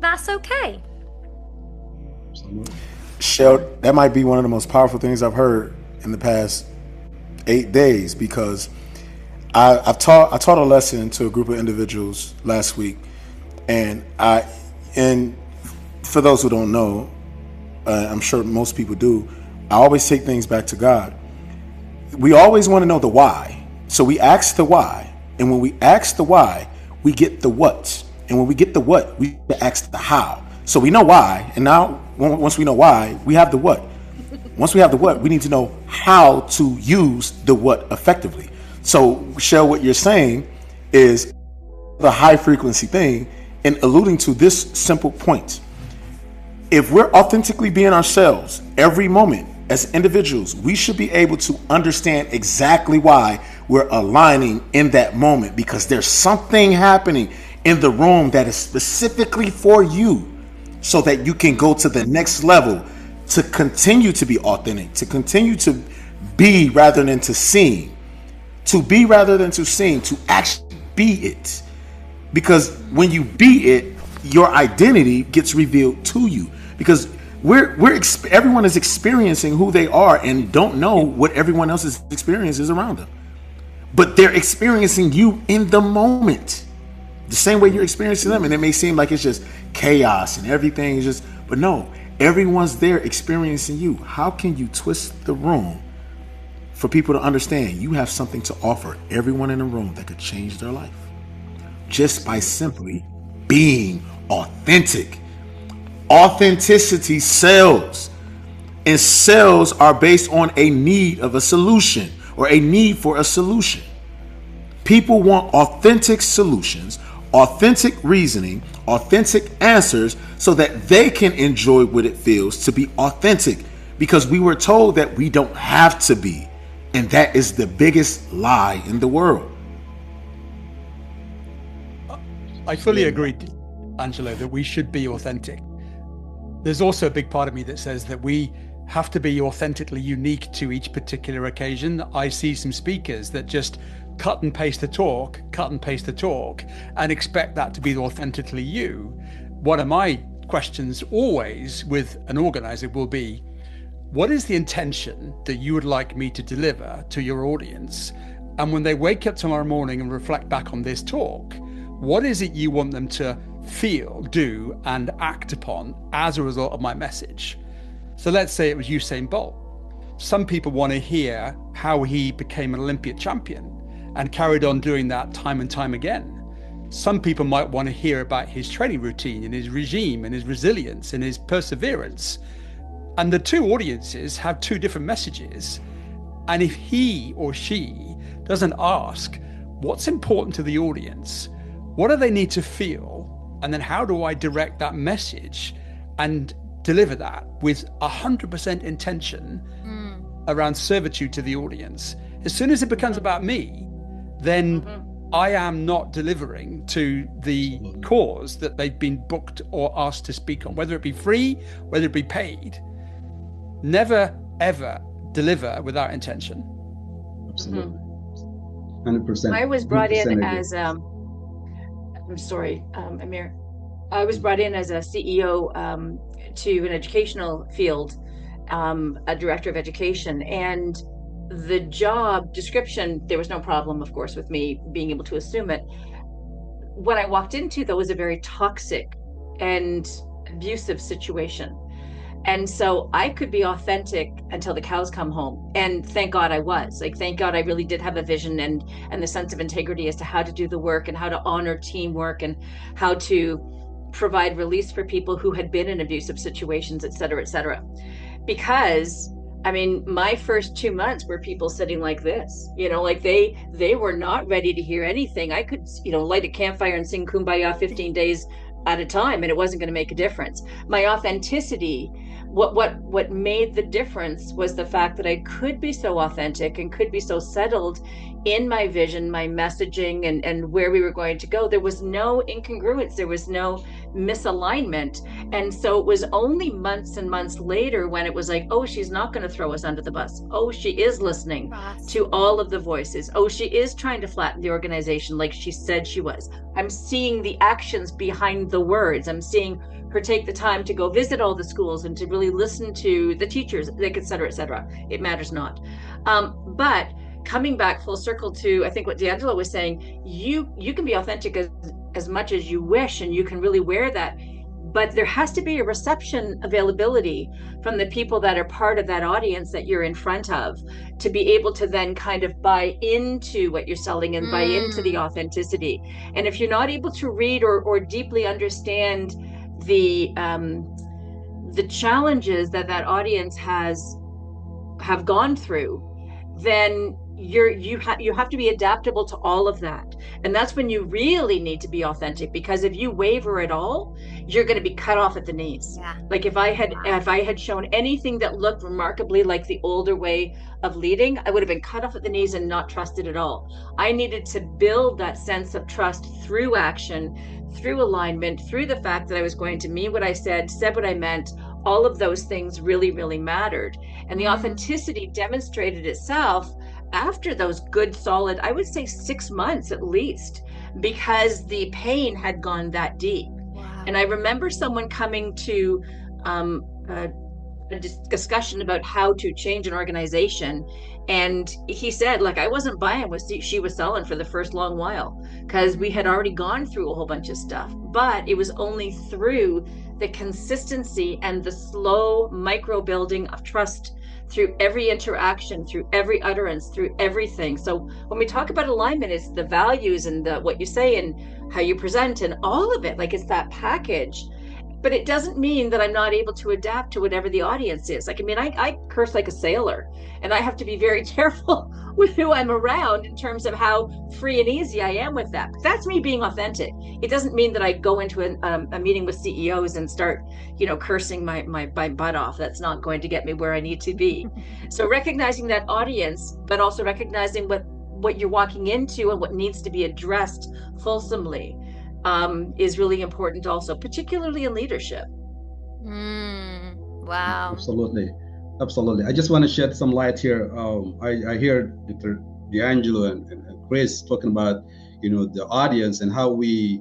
that's okay. Shel, that might be one of the most powerful things I've heard in the past 8 days, because I taught a lesson to a group of individuals last week, and for those who don't know, I'm sure most people do, I always take things back to God. We always want to know the why. So we ask the why. And when we ask the why, we get the what. And when we get the what, we ask the how. So we know why. And now, once we know why, we have the what. Once we have the what, we need to know how to use the what effectively. So, Shel, what you're saying is the high frequency thing and alluding to this simple point. If we're authentically being ourselves every moment as individuals, we should be able to understand exactly why we're aligning in that moment, because there's something happening in the room that is specifically for you, so that you can go to the next level, to continue to be authentic, to continue to be rather than to sing, to be rather than to sing, to actually be it. Because when you be it, your identity gets revealed to you. Because everyone is experiencing who they are and don't know what everyone else's experience is around them. But they're experiencing you in the moment, the same way you're experiencing them. And it may seem like it's just chaos and everything is just, but no, everyone's there experiencing you. How can you twist the room for people to understand you have something to offer everyone in the room that could change their life? Just by simply being authentic. Authenticity sells, and sales are based on a need of a solution or a need for a solution. People want authentic solutions, authentic reasoning, authentic answers, so that they can enjoy what it feels to be authentic, because we were told that we don't have to be, and that is the biggest lie in the world. I fully agree, Angelo, that we should be authentic. There's also a big part of me that says that we have to be authentically unique to each particular occasion. I see some speakers that just cut and paste the talk, and expect that to be authentically you. One of my questions always with an organizer will be, what is the intention that you would like me to deliver to your audience? And when they wake up tomorrow morning and reflect back on this talk, what is it you want them to feel, do, and act upon as a result of my message? So let's say it was Usain Bolt. Some people want to hear how he became an Olympic champion and carried on doing that time and time again. Some people might want to hear about his training routine and his regime and his resilience and his perseverance. And the two audiences have two different messages. And if he or she doesn't ask what's important to the audience, what do they need to feel? And then how do I direct that message and deliver that with 100% intention around servitude to the audience? As soon as it becomes about me, then I am not delivering to the cause that they've been booked or asked to speak on, whether it be free, whether it be paid. Never, ever deliver without intention. Absolutely. 100%. I was brought 100% in agree. as, I'm sorry, Amir. I was brought in as a CEO to an educational field, a director of education, and the job description, there was no problem, of course, with me being able to assume it. What I walked into, though, was a very toxic and abusive situation. And so I could be authentic until the cows come home. And thank God I was. Like, thank God I really did have a vision and the sense of integrity as to how to do the work and how to honor teamwork and how to provide release for people who had been in abusive situations, et cetera, et cetera. Because I mean, my first 2 months were people sitting like this, like they were not ready to hear anything. I could, light a campfire and sing Kumbaya 15 days at a time, and it wasn't going to make a difference. My authenticity, what made the difference was the fact that I could be so authentic and could be so settled in my vision, my messaging, and where we were going to go. There was no incongruence. There was no misalignment. And so it was only months and months later when it was like, oh, she's not going to throw us under the bus. Oh, she is listening to all of the voices. Oh, she is trying to flatten the organization like she said she was. I'm seeing the actions behind the words. I'm seeing her take the time to go visit all the schools and to really listen to the teachers, like, et cetera, et cetera. It matters not. But coming back full circle to, I think, what D'Angelo was saying, you can be authentic as much as you wish, and you can really wear that. But there has to be a reception availability from the people that are part of that audience that you're in front of to be able to then kind of buy into what you're selling and buy into the authenticity. And if you're not able to read or deeply understand the challenges that audience have gone through, then you have to be adaptable to all of that. And that's when you really need to be authentic, because if you waver at all, you're going to be cut off at the knees. Like if I had shown anything that looked remarkably like the older way of leading, I would have been cut off at the knees and not trusted at all. I needed to build that sense of trust through action, through alignment, through the fact that I was going to mean what I said what I meant. All of those things really, really mattered. And the authenticity demonstrated itself after those good, solid, I would say 6 months at least, because the pain had gone that deep. And I remember someone coming to a discussion about how to change an organization. And he said, like, I wasn't buying what she was selling for the first long while, because we had already gone through a whole bunch of stuff. But it was only through the consistency and the slow micro building of trust through every interaction, through every utterance, through everything. So when we talk about alignment, it's the values and what you say and how you present and all of it. Like, it's that package. But it doesn't mean that I'm not able to adapt to whatever the audience is. Like, I mean, I curse like a sailor, and I have to be very careful with who I'm around in terms of how free and easy I am with that. But that's me being authentic. It doesn't mean that I go into a meeting with CEOs and start, cursing my butt off. That's not going to get me where I need to be. So recognizing that audience, but also recognizing what you're walking into and what needs to be addressed fulsomely is really important also, particularly in leadership. Wow. Absolutely. I just want to shed some light here. I hear Dr. D'Angelo and Chris talking about, the audience and how they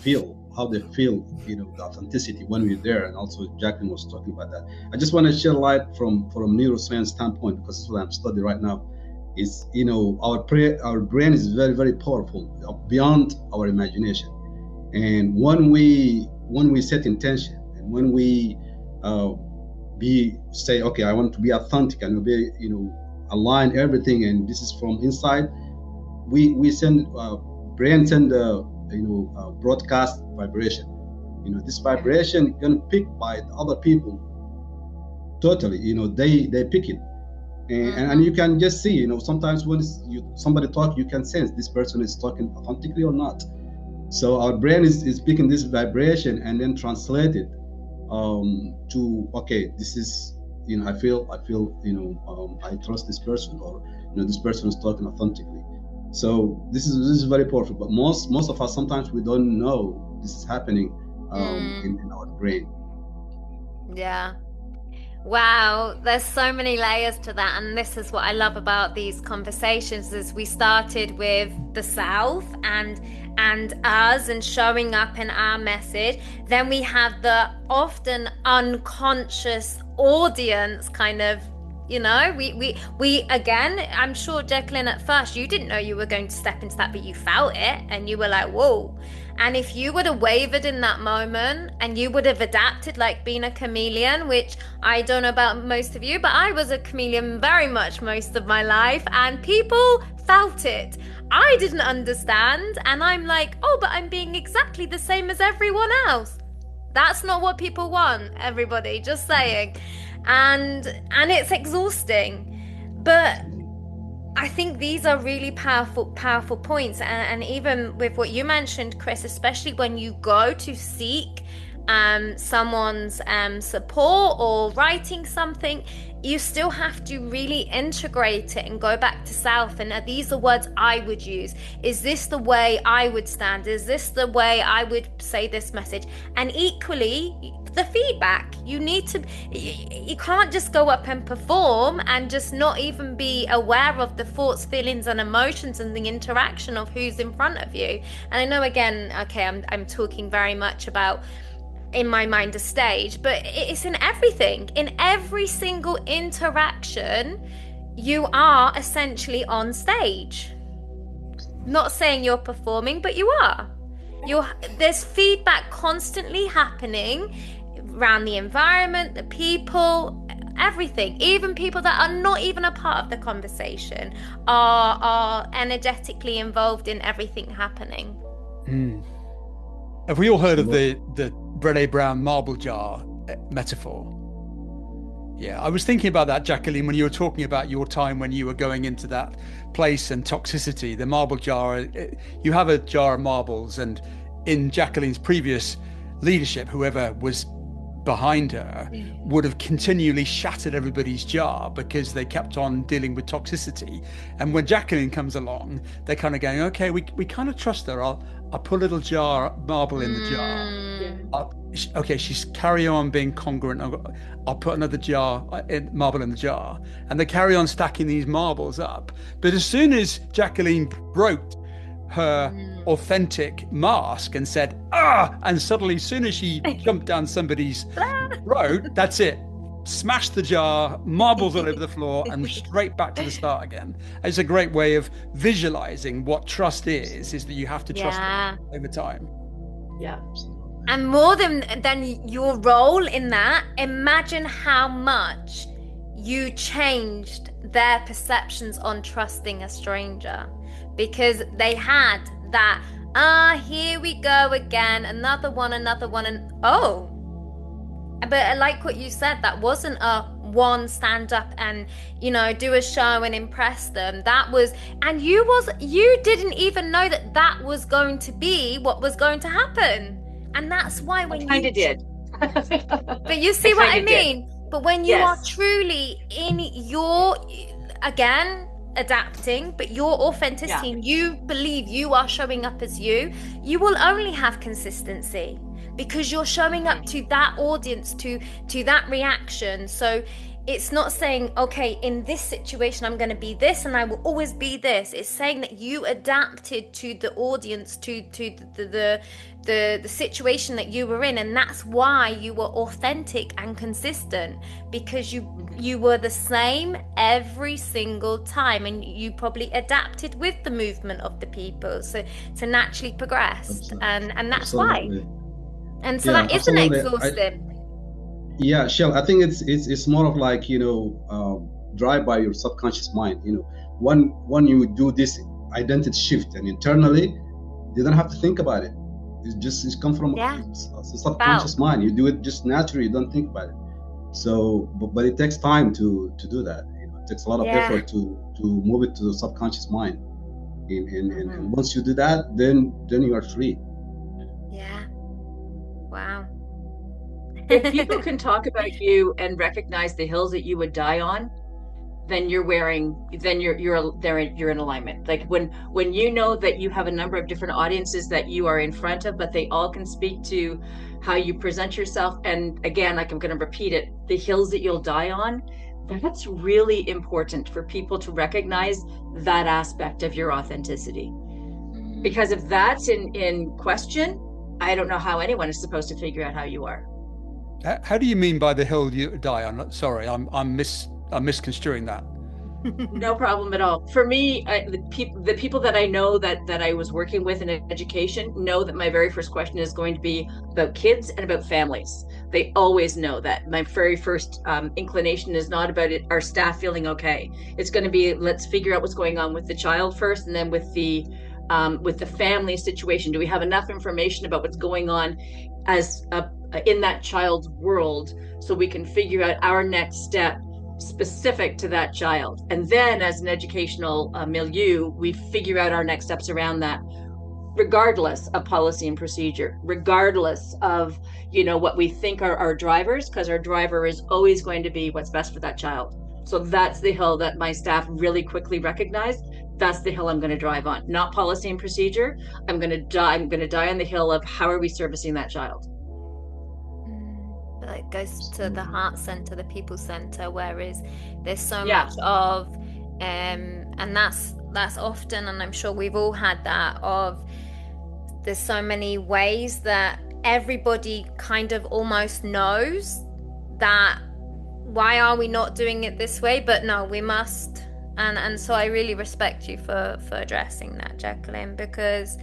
feel, the authenticity when we're there. And also Jacqueline was talking about that. I just want to shed light from neuroscience standpoint, because that's what I'm studying right now. Is our brain is very, very powerful, beyond our imagination. And when we set intention, and when we say, okay, I want to be authentic and be, align everything, and this is from inside, we send brain tend to broadcast vibration. This vibration gonna pick by the other people totally. They pick it, and you can just see. Sometimes when somebody talk, you can sense this person is talking authentically or not. So our brain is picking this vibration and then translate it to, okay, this is, I feel I trust this person, or this person is talking authentically. So this is very powerful. But most of us, sometimes we don't know this is happening in our brain. Yeah. Wow, there's so many layers to that, and this is what I love about these conversations. Is we started with the South and us and showing up in our message, then we have the often unconscious audience kind of, we again, I'm sure, Jacqueline, at first you didn't know you were going to step into that, but you felt it and you were like, whoa. And if you would have wavered in that moment and you would have adapted, like being a chameleon, which I don't know about most of you, but I was a chameleon very much most of my life, and people felt it. I didn't understand, and I'm like, oh, but I'm being exactly the same as everyone else. That's not what people want, everybody, just saying. And it's exhausting. But I think these are really powerful points. And even with what you mentioned, Chris, especially when you go to seek someone's support or writing something, you still have to really integrate it and go back to self. And are these the words I would use? Is this the way I would stand? Is this the way I would say this message? And equally, the feedback. You can't just go up and perform and just not even be aware of the thoughts, feelings, and emotions and the interaction of who's in front of you. And I know, again, okay, I'm talking very much about, in my mind, a stage, but it's in everything. In every single interaction, you are essentially on stage. Not saying you're performing, but you are. There's feedback constantly happening around the environment, the people, everything. Even people that are not even a part of the conversation are energetically involved in everything happening. Have we all heard of the Brené Brown marble jar metaphor? Yeah, I was thinking about that, Jacqueline, when you were talking about your time when you were going into that place and toxicity. The marble jar, you have a jar of marbles, and in Jacqueline's previous leadership, whoever was behind her would have continually shattered everybody's jar because they kept on dealing with toxicity. And when Jacqueline comes along, they're kind of going, okay, we kind of trust her. I'll put a little marble in the jar. Okay, she's carry on being congruent. I'll put another marble in the jar. And they carry on stacking these marbles up. But as soon as Jacqueline broke her authentic mask and said, and suddenly, as soon as she jumped down somebody's throat, that's it. Smashed the jar, marbles all over the floor, and straight back to the start again. It's a great way of visualizing what trust is that you have to trust it over time. Yeah. And more than your role in that, imagine how much you changed their perceptions on trusting a stranger, because they had that, here we go again, another one, and but I like what you said, that wasn't a one stand up and do a show and impress them. That was, and you didn't even know that was going to be what was going to happen. And that's why when I kind of did. But you see what I mean? But when you are truly in your, again, adapting, but your authenticity, and you believe you are showing up as you will only have consistency, because you're showing up to that audience, to that reaction. So it's not saying, okay, in this situation I'm going to be this and I will always be this. It's saying that you adapted to the audience, to the situation that you were in, and that's why you were authentic and consistent, because you were the same every single time, and you probably adapted with the movement of the people, so to naturally progress. And that's Absolutely. why. And so that isn't exhausting. Shel, I think it's more of like, drive by your subconscious mind. When you do this identity shift and internally, You don't have to think about it. It's come from the subconscious mind. You do it just naturally. You don't think about it. So, but it takes time to do that. It takes a lot of effort to move it to the subconscious mind. And once you do that, then you are free. Yeah. Wow. If people can talk about you and recognize the hills that you would die on, then you're in alignment. Like when you know that you have a number of different audiences that you are in front of, but they all can speak to how you present yourself. And again, like I'm going to repeat it, the hills that you'll die on, that's really important for people to recognize that aspect of your authenticity. Because if that's in question, I don't know how anyone is supposed to figure out how you are. How do you mean by the hill you die on? Sorry, I'm misconstruing that. No problem at all. For me, the people that I know that I was working with in education know that my very first question is going to be about kids and about families. They always know that my very first inclination is not about our staff feeling okay. It's going to be, let's figure out what's going on with the child first, and then with the family situation. Do we have enough information about what's going on in that child's world, so we can figure out our next step specific to that child? And then as an educational milieu, we figure out our next steps around that, regardless of policy and procedure, regardless of what we think are our drivers, because our driver is always going to be what's best for that child. So that's the hill that my staff really quickly recognized. That's the hill I'm going to drive on, not policy and procedure. I'm going to die on the hill of how are we servicing that child. It goes to the heart center, the people center, whereas there's so much of and that's often, and I'm sure we've all had that, of there's so many ways that everybody kind of almost knows that, why are we not doing it this way? But no, we must. And so I really respect you for addressing that, Jacqueline, because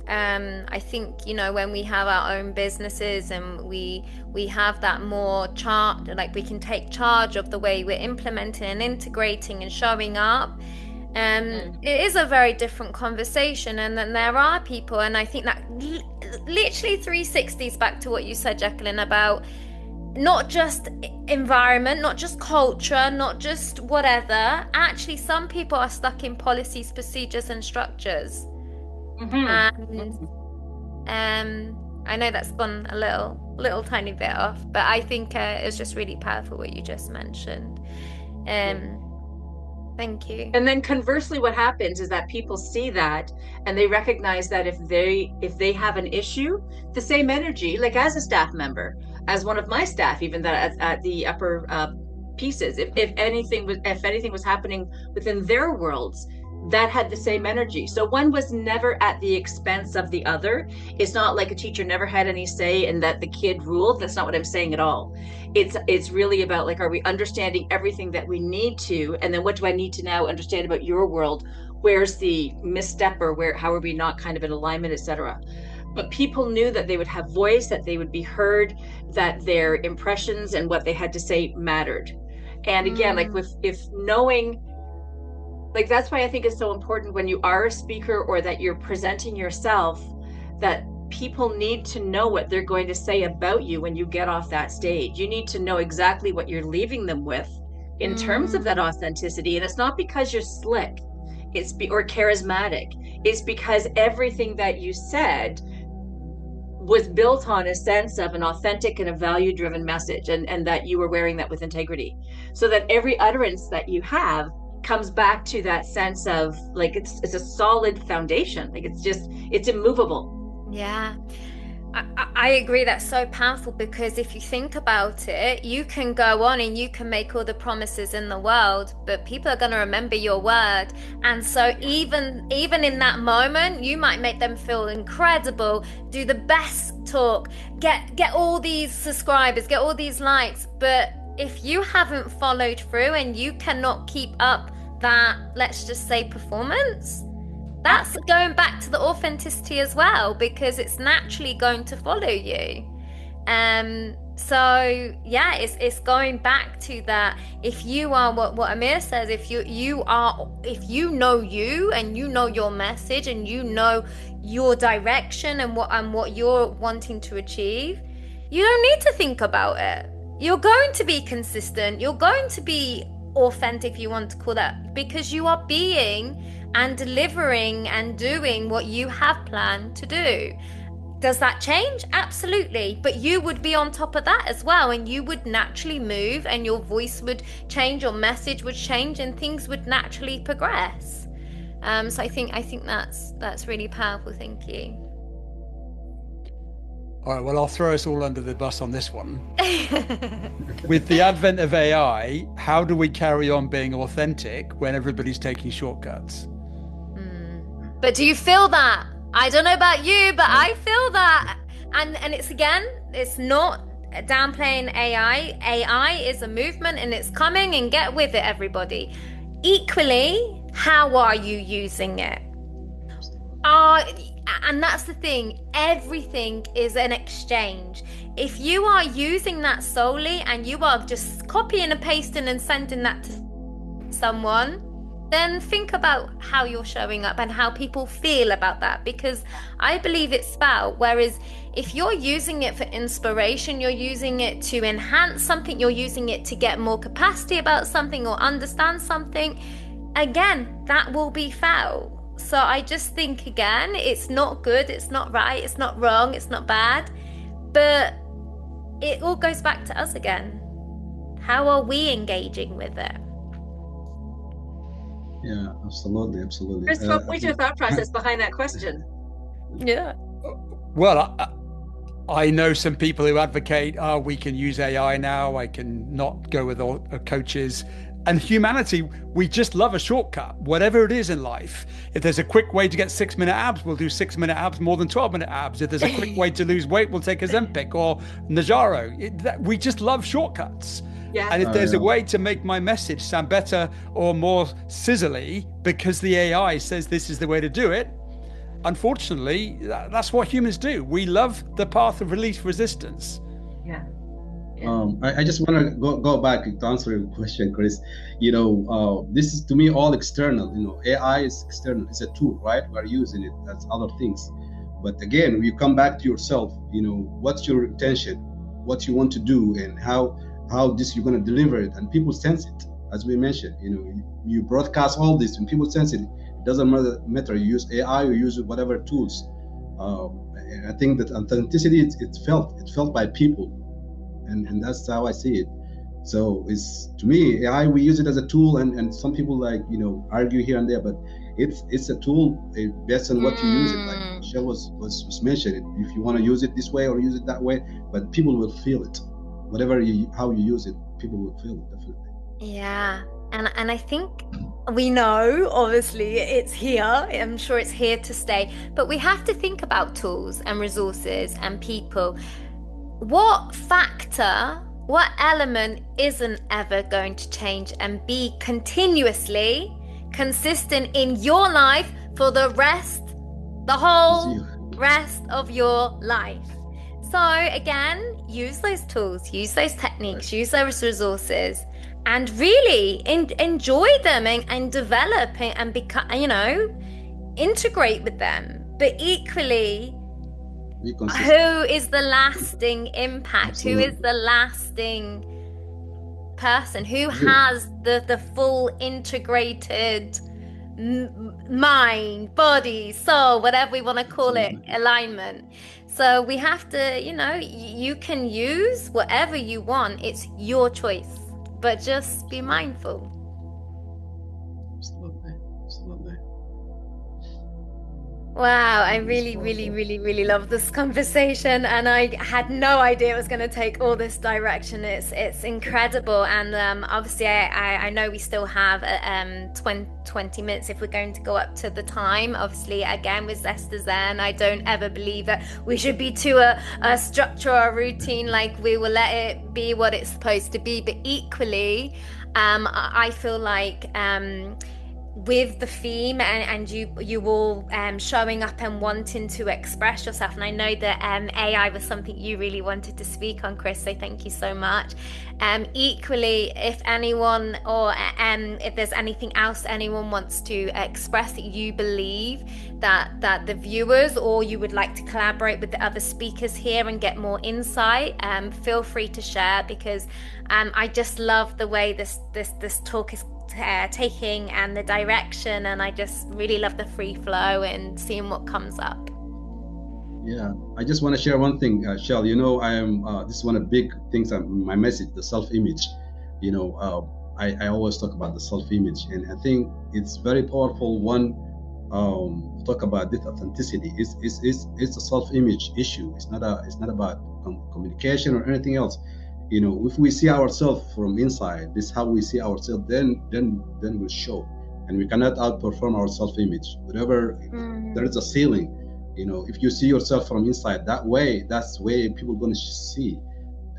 I think, when we have our own businesses and we have that more like we can take charge of the way we're implementing and integrating and showing up, it is a very different conversation. And then there are people, and I think that literally 360s back to what you said, Jacqueline, about not just environment, not just culture, not just whatever. Actually, some people are stuck in policies, procedures, and structures. And I know that's gone a little tiny bit off, but I think it was just really powerful what you just mentioned. Thank you. And then conversely, what happens is that people see that and they recognize that if they have an issue, the same energy, like as a staff member, as one of my staff, even that at the upper pieces, if anything was happening within their worlds, that had the same energy. So one was never at the expense of the other. It's not like a teacher never had any say and that the kid ruled. That's not what I'm saying at all. It's really about, like, are we understanding everything that we need to, and then what do I need to now understand about your world? Where's the misstep, or how are we not kind of in alignment, etc. But people knew that they would have voice, that they would be heard, that their impressions and what they had to say mattered. And again, like if knowing, like, that's why I think it's so important when you are a speaker or that you're presenting yourself, that people need to know what they're going to say about you when you get off that stage. You need to know exactly what you're leaving them with in terms of that authenticity. And it's not because you're slick or charismatic. It's because everything that you said was built on a sense of an authentic and a value-driven message, and that you were wearing that with integrity, so that every utterance that you have comes back to that sense of, like, it's a solid foundation. Like, it's immovable. Yeah, I agree. That's so powerful, because if you think about it, you can go on and you can make all the promises in the world, but people are going to remember your word. And so even in that moment, you might make them feel incredible, do the best talk, get all these subscribers, get all these likes, but if you haven't followed through and you cannot keep up that, let's just say, performance, that's going back to the authenticity as well, because it's naturally going to follow you. So yeah, it's going back to that. If you are what Amir says, if you know you and you know your message and you know your direction and what you're wanting to achieve, you don't need to think about it. You're going to be consistent. You're going to be authentic, if you want to call that, because you are being and delivering and doing what you have planned to do. Does that change? Absolutely. But you would be on top of that as well, and you would naturally move, and your voice would change, your message would change, and things would naturally progress. So I think that's really powerful. Thank you. All right, well, I'll throw us all under the bus on this one. With the advent of AI, how do we carry on being authentic when everybody's taking shortcuts? But do you feel that? I don't know about you, but I feel that. And it's not downplaying AI. AI is a movement and it's coming, and get with it, everybody. Equally, how are you using it? And that's the thing, everything is an exchange. If you are using that solely and you are just copying and pasting and sending that to someone, then think about how you're showing up and how people feel about that, because I believe it's about. Whereas if you're using it for inspiration, you're using it to enhance something, you're using it to get more capacity about something or understand something, again, that will be foul. So I just think, again, it's not good, it's not right, it's not wrong, it's not bad, but it all goes back to us again. How are we engaging with it? Yeah, absolutely. Chris, what was your thought process behind that question? Yeah. Well, I know some people who advocate, we can use AI now, I can not go with all coaches. And humanity, we just love a shortcut, whatever it is in life. If there's a quick way to get 6-minute abs, we'll do 6-minute abs more than 12-minute abs. If there's a quick way to lose weight, we'll take Ozempic or Najaro. We just love shortcuts. Yeah. And if there's a way to make my message sound better or more sizzly because the AI says this is the way to do it, unfortunately, that's what humans do. We love the path of least resistance. Yeah. I just want to go back to answer your question, Chris. This is to me all external. AI is external. It's a tool, right? We're using it as other things. But again, you come back to yourself. What's your intention? What you want to do, and how this you're going to deliver it, and people sense it. As we mentioned, you broadcast all this, and people sense it. It doesn't matter. You use AI or use whatever tools. I think that authenticity, it's felt by people. And that's how I see it. So it's, to me, AI, we use it as a tool, and some people argue here and there, but it's a tool based on what you use it. Like Shel was mentioning, if you want to use it this way or use it that way, but people will feel it. How you use it, people will feel it, definitely. Yeah. And I think we know, obviously, it's here. I'm sure it's here to stay. But we have to think about tools and resources and people. What factor, what element isn't ever going to change and be continuously consistent in your life for the whole rest of your life? So again, use those tools, use those techniques, use those resources, and really enjoy them and develop and become, integrate with them. But equally, who is the lasting impact? Absolutely. Who is the lasting person? Who has the full integrated mind, body, soul, whatever we want to call it, alignment? So we have to, you can use whatever you want. It's your choice, but just be mindful. Absolutely. Wow, I really, really, really, really love this conversation, and I had no idea it was going to take all this direction. It's incredible, and obviously I know we still have 20 minutes if we're going to go up to the time. Obviously, again, with Zest Zen, I don't ever believe that we should be to a structure or a routine. Like, we will let it be what it's supposed to be, but equally, I feel like with the theme, and you all showing up and wanting to express yourself. And I know that AI was something you really wanted to speak on, Chris, so thank you so much. Equally, if anyone or if there's anything else anyone wants to express that you believe that the viewers, or you would like to collaborate with the other speakers here and get more insight, feel free to share, because I just love the way this talk is taking and the direction, and I just really love the free flow and seeing what comes up. Yeah, I just want to share one thing, Shel. I am. This is one of the big things. My message, the self-image. I always talk about the self-image, and I think it's very powerful. One, talk about this authenticity. It's a self-image issue. It's not about communication or anything else. If we see ourselves from inside, this is how we see ourselves, then we'll show, and we cannot outperform our self-image. Whatever, there is a ceiling. If you see yourself from inside, that's the way people are going to see,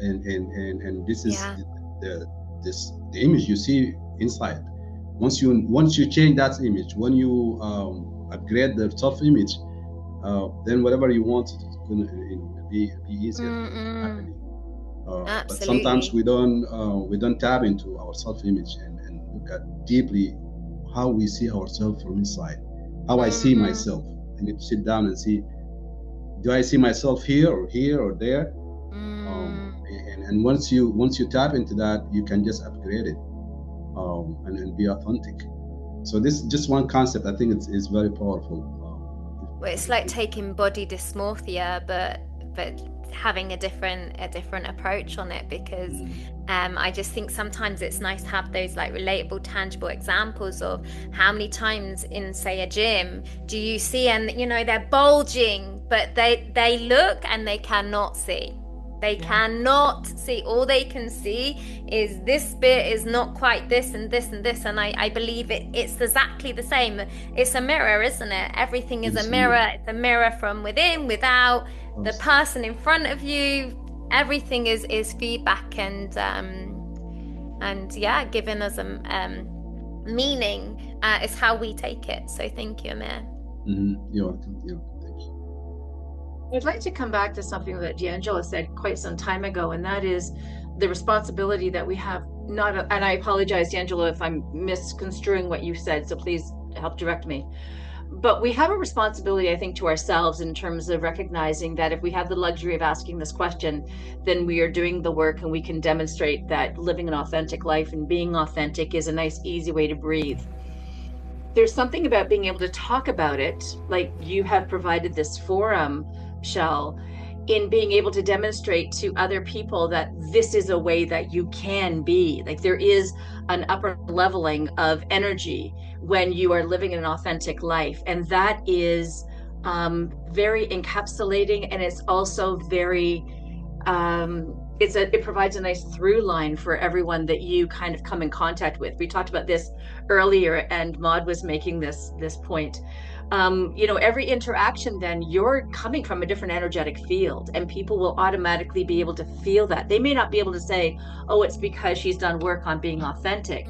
and this is the image you see inside. Once you change that image, when you upgrade the self-image, then whatever you want is going to be easier happening. But sometimes we don't tap into our self-image and look at deeply how we see ourselves from inside, how I see myself. I need to sit down and see, do I see myself here or there? And once you tap into that, you can just upgrade it and be authentic. So this is just one concept. I think it's very powerful. Well, it's like taking body dysmorphia, but having a different approach on it, because I just think sometimes it's nice to have those like relatable, tangible examples of how many times in, say, a gym do you see, and they're bulging, but they look and they cannot see. They cannot see. All they can see is this bit is not quite this and this and this. And I believe it's exactly the same. It's a mirror, isn't it? Everything is a mirror. It's a mirror from within, without, the person in front of you. Everything is feedback and giving us a meaning is how we take it. So thank you, Amir. You're welcome. Thank you. I'd like to come back to something that D'Angelo said quite some time ago, and that is the responsibility that we have. And I apologize, D'Angelo, if I'm misconstruing what you said, so please help direct me. But we have a responsibility, I think, to ourselves in terms of recognizing that if we have the luxury of asking this question, then we are doing the work, and we can demonstrate that living an authentic life and being authentic is a nice, easy way to breathe. There's something about being able to talk about it, like you have provided this forum, Shel, in being able to demonstrate to other people that this is a way that you can be. Like there is an upper leveling of energy when you are living an authentic life. And that is very encapsulating, and it's also very, it provides a nice through line for everyone that you kind of come in contact with. We talked about this earlier, and Maud was making this point. Every interaction, then you're coming from a different energetic field, and people will automatically be able to feel that. They may not be able to say, oh, it's because she's done work on being authentic,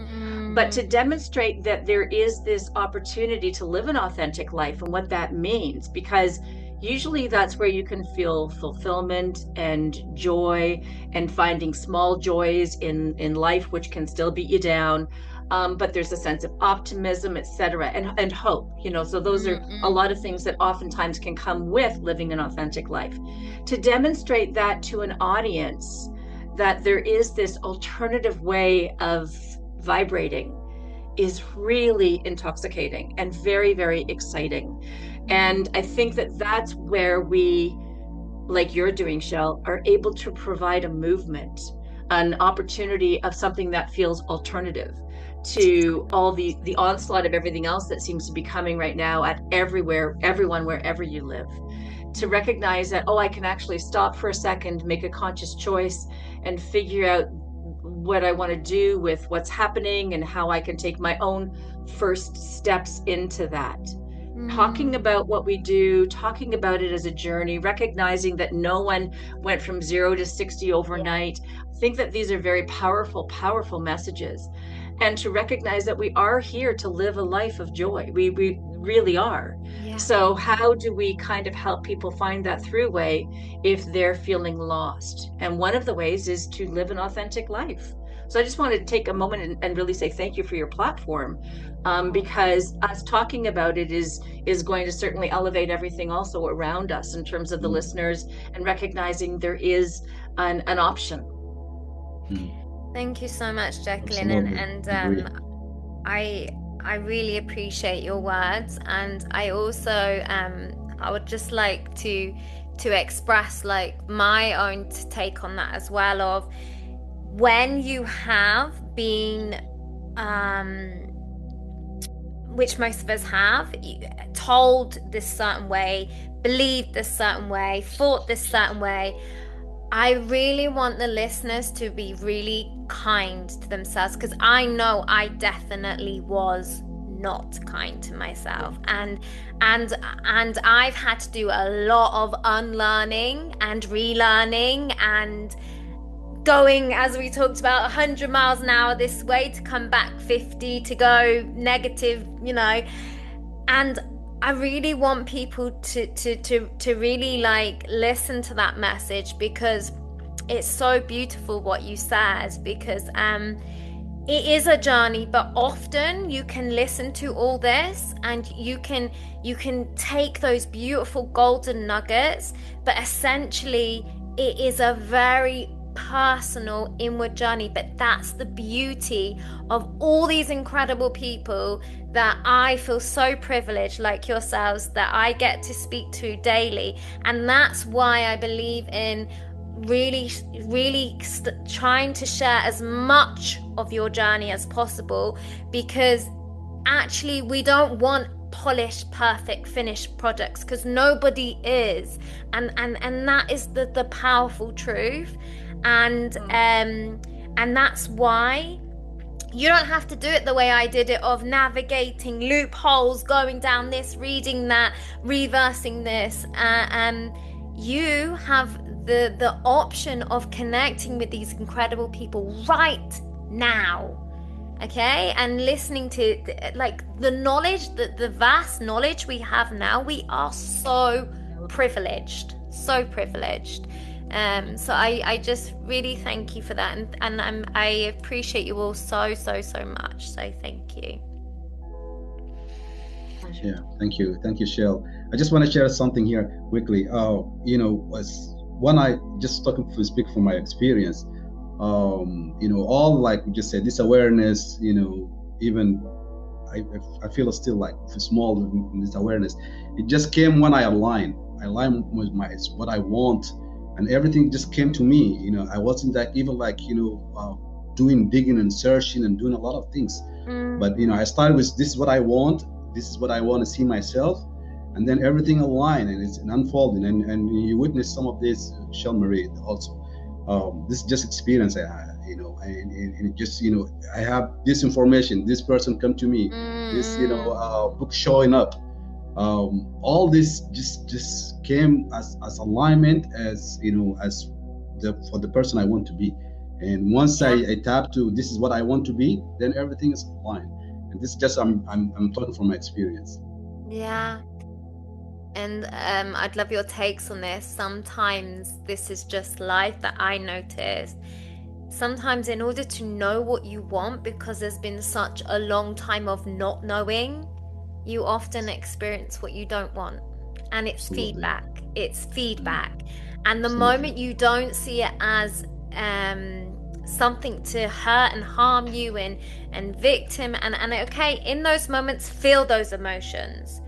but to demonstrate that there is this opportunity to live an authentic life and what that means, because usually that's where you can feel fulfillment and joy and finding small joys in life, which can still beat you down. But there's a sense of optimism, etc., and hope, so those are a lot of things that oftentimes can come with living an authentic life. To demonstrate that to an audience, that there is this alternative way of vibrating, is really intoxicating and very, very exciting. And I think that that's where we, like you're doing, Shel, are able to provide a movement, an opportunity of something that feels alternative to all the onslaught of everything else that seems to be coming right now at everyone, wherever you live. To recognize that, I can actually stop for a second, make a conscious choice, and figure out what I want to do with what's happening and how I can take my own first steps into that. Talking about what we do, talking about it as a journey, recognizing that no one went from 0 to 60 overnight. I think that these are very powerful, powerful messages. and to recognize that we are here to live a life of joy. We really are. Yeah. So how do we kind of help people find that through way if they're feeling lost? And one of the ways is to live an authentic life. So I just wanted to take a moment and really say thank you for your platform, because us talking about it is going to certainly elevate everything also around us in terms of the listeners, and recognizing there is an option. Thank you so much, Jacqueline. Absolutely. I really appreciate your words, and I also I would just like to express like my own take on that as well, of when you have been which most of us have, told this certain way, believed this certain way, thought this certain way. I really want the listeners to be really kind to themselves, because I know I definitely was not kind to myself, and I've had to do a lot of unlearning and relearning, and going, as we talked about, 100 miles an hour this way to come back 50 to go negative, and I really want people to really like listen to that message, because it's so beautiful what you said, because it is a journey, but often you can listen to all this and you can take those beautiful golden nuggets, but essentially it is a very personal inward journey. But that's the beauty of all these incredible people that I feel so privileged, like yourselves, that I get to speak to daily. And that's why I believe in really trying to share as much of your journey as possible, because actually we don't want polished, perfect, finished products, because nobody is, and that is the powerful truth. And that's why you don't have to do it the way I did it, of navigating loopholes, going down this, reading that, reversing this. You have the option of connecting with these incredible people right now, okay? And listening to like the knowledge, the vast knowledge we have now. We are so privileged. So I just really thank you for that, and I appreciate you all so much. So thank you. Yeah, thank you, Shel. I just want to share something here quickly. Was when I just speak from my experience. All like we just said, this awareness. Even I feel still like small in this awareness. It just came when I aligned with what I want. And everything just came to me. I wasn't that even like, doing digging and searching and doing a lot of things. But, I started with, this is what I want. This is what I want to see myself. And then everything aligned, and it's unfolding. And you witness some of this, Shel Marie, also. This is just experience I had, and it just, I have this information, this person come to me, this, book showing up. All this just came as alignment, as for the person I want to be. And once I tap to this is what I want to be, then everything is aligned. And this is just I'm talking from my experience. Yeah. And I'd love your takes on this. Sometimes this is just life that I noticed. Sometimes in order to know what you want, because there's been such a long time of not knowing, you often experience what you don't want. And it's feedback. And the moment you don't see it as something to hurt and harm you and victim, and okay, in those moments, feel those emotions.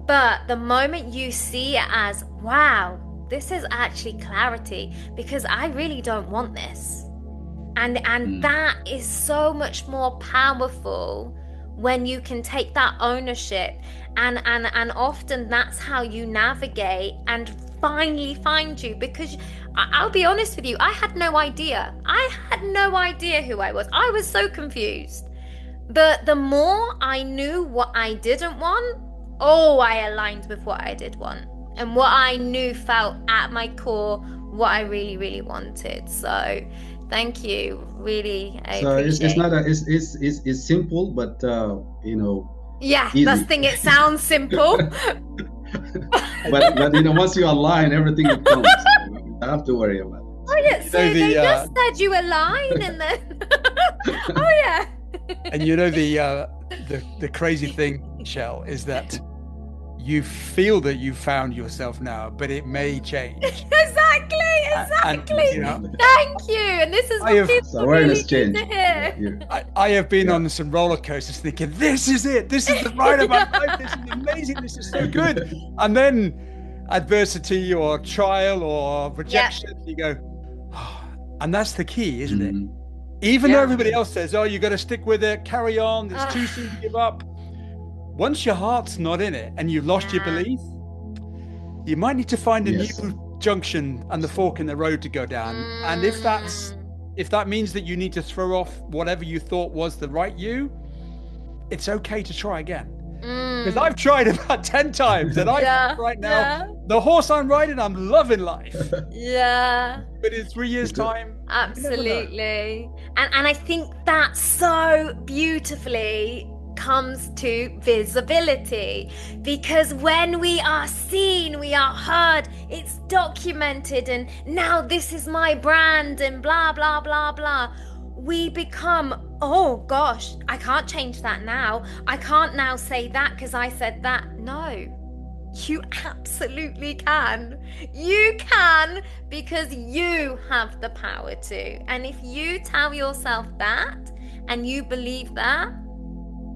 But the moment you see it as, wow, this is actually clarity, because I really don't want this. And that is so much more powerful when you can take that ownership, and often that's how you navigate and finally find you. Because I'll be honest with you, I had no idea who I was. I was so confused. But the more I knew what I didn't want, I aligned with what I did want, and what I knew felt at my core what I really wanted. So Thank you. Really, I So appreciate it's not a it's simple, but you know, Yeah, easy. that's the thing. It sounds simple. but you know, once you align, everything it comes. You don't have to worry about it. Oh yeah, so know, they just said you align and then oh yeah. And you know the crazy thing, Shel, is that you feel that you found yourself now, but it may change. Exactly. And, you know, Thank you. And this is I what have- people Awareness really need change. to hear. Yeah. I have been Yeah. on some roller coasters thinking, this is it. This is the ride of my life. This is amazing. This is so good. And then adversity or trial or rejection, you go, oh. And that's the key, isn't it? Mhm. Even though Yeah. everybody else says, oh, you got to stick with it, carry on, it's too soon to give up. Once your heart's not in it and you've lost your belief, you might need to find a Yes. new junction and the fork in the road to go down. And if that means that you need to throw off whatever you thought was the right you, it's okay to try again. Because I've tried about 10 times and right now, the horse I'm riding, I'm loving life. Yeah. But in 3 years' time, Absolutely. And I think that so beautifully comes to visibility, because when we are seen, we are heard, it's documented, and now this is my brand and blah blah blah blah, we become, oh gosh, I can't change that now, I can't now say that because I said that. No, you absolutely can. You can, because you have the power to. And if you tell yourself that and you believe that,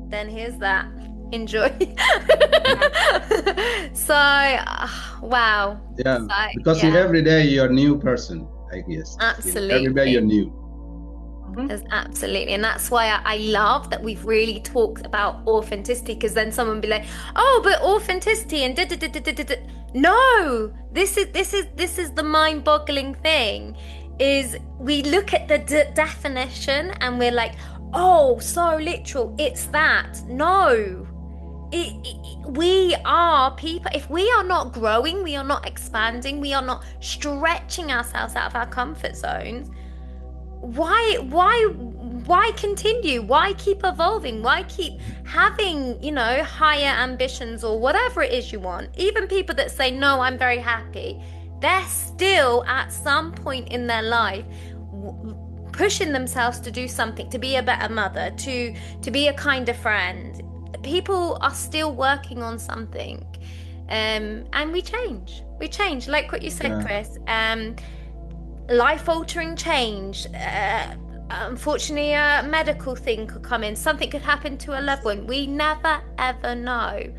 then here's that. Enjoy. So, wow. Yeah, So, because every day you're a new person, I guess. Absolutely. Every day you're new. Absolutely. And that's why I love that we've really talked about authenticity, because then someone be like, oh, but authenticity and no, this is the mind-boggling thing, is we look at the definition and we're like, oh, so literal, it's that. No, we are people. If we are not growing, we are not expanding, we are not stretching ourselves out of our comfort zones, why continue? Why keep evolving? Why keep having, higher ambitions or whatever it is you want? Even people that say, no, I'm very happy, they're still at some point in their life pushing themselves to do something, to be a better mother, to be a kinder friend. People are still working on something, and we change, like what you said, Chris. Life-altering change, unfortunately a medical thing could come in, something could happen to a loved one. We never ever know,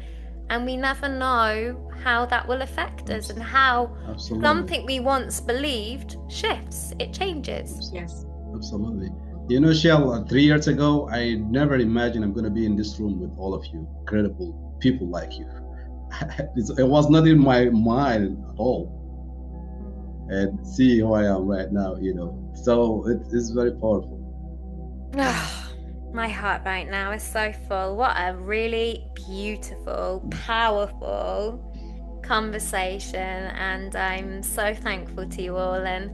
and we never know how that will affect us, and how something we once believed shifts, it changes. Yes. Absolutely. You know, Shel, 3 years ago, I never imagined I'm going to be in this room with all of you, incredible people like you. It was not in my mind at all. And see who I am right now, so it's very powerful. My heart right now is so full. What a really beautiful, powerful conversation, and I'm so thankful to you all. And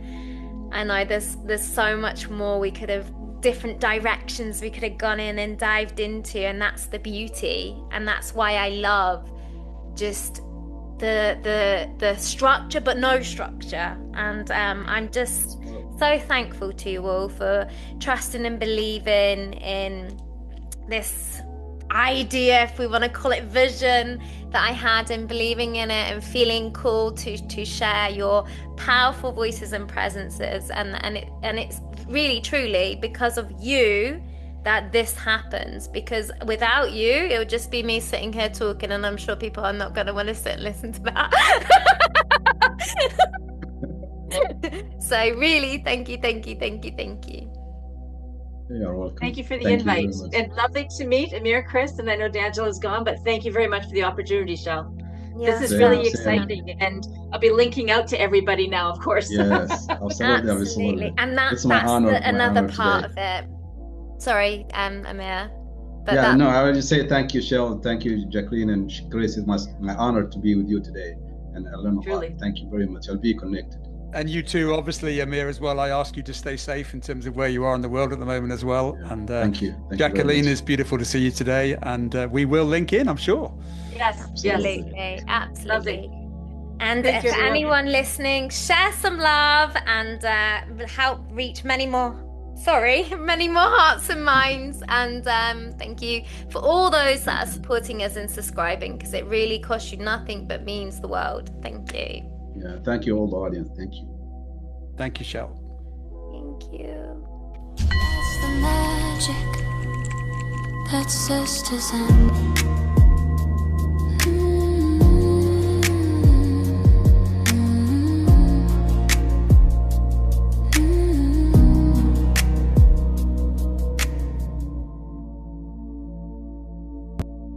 I know there's so much more we could have, different directions we could have gone in and dived into, and that's the beauty, and that's why I love just the structure but no structure. And I'm just so thankful to you all for trusting and believing in this idea, if we want to call it vision, that I had, and believing in it and feeling called to share your powerful voices and presences, and it's really truly because of you that this happens, because without you it would just be me sitting here talking, and I'm sure people are not going to want to sit and listen to that. So really, thank you. You're welcome. Thank you for the invite. And lovely to meet Amir, Chris, and I know D'Angela's gone, but thank you very much for the opportunity, Shel. This is really exciting, and I'll be linking out to everybody now, of course. Yes, absolutely. And that's another part of it. Sorry, Amir. But I will just say thank you, Shel. Thank you, Jacqueline and Chris. It's my honor to be with you today, and I learned a lot. Thank you very much. I'll be connected. And you too, obviously, Amir, as well. I ask you to stay safe in terms of where you are in the world at the moment as well. Yeah. And Thank you. Thank you very Jacqueline, much. it's beautiful to see you today. And we will link in, I'm sure. Yes, Absolutely, absolutely. And Thank you, for everyone. anyone listening, share some love and help reach many more hearts and minds. And thank you for all those that are supporting us and subscribing, because it really costs you nothing but means the world. Thank you. Yeah, thank you all the audience. Thank you. Thank you, Shel. Thank you. That's the magic. That's Zest to Zen.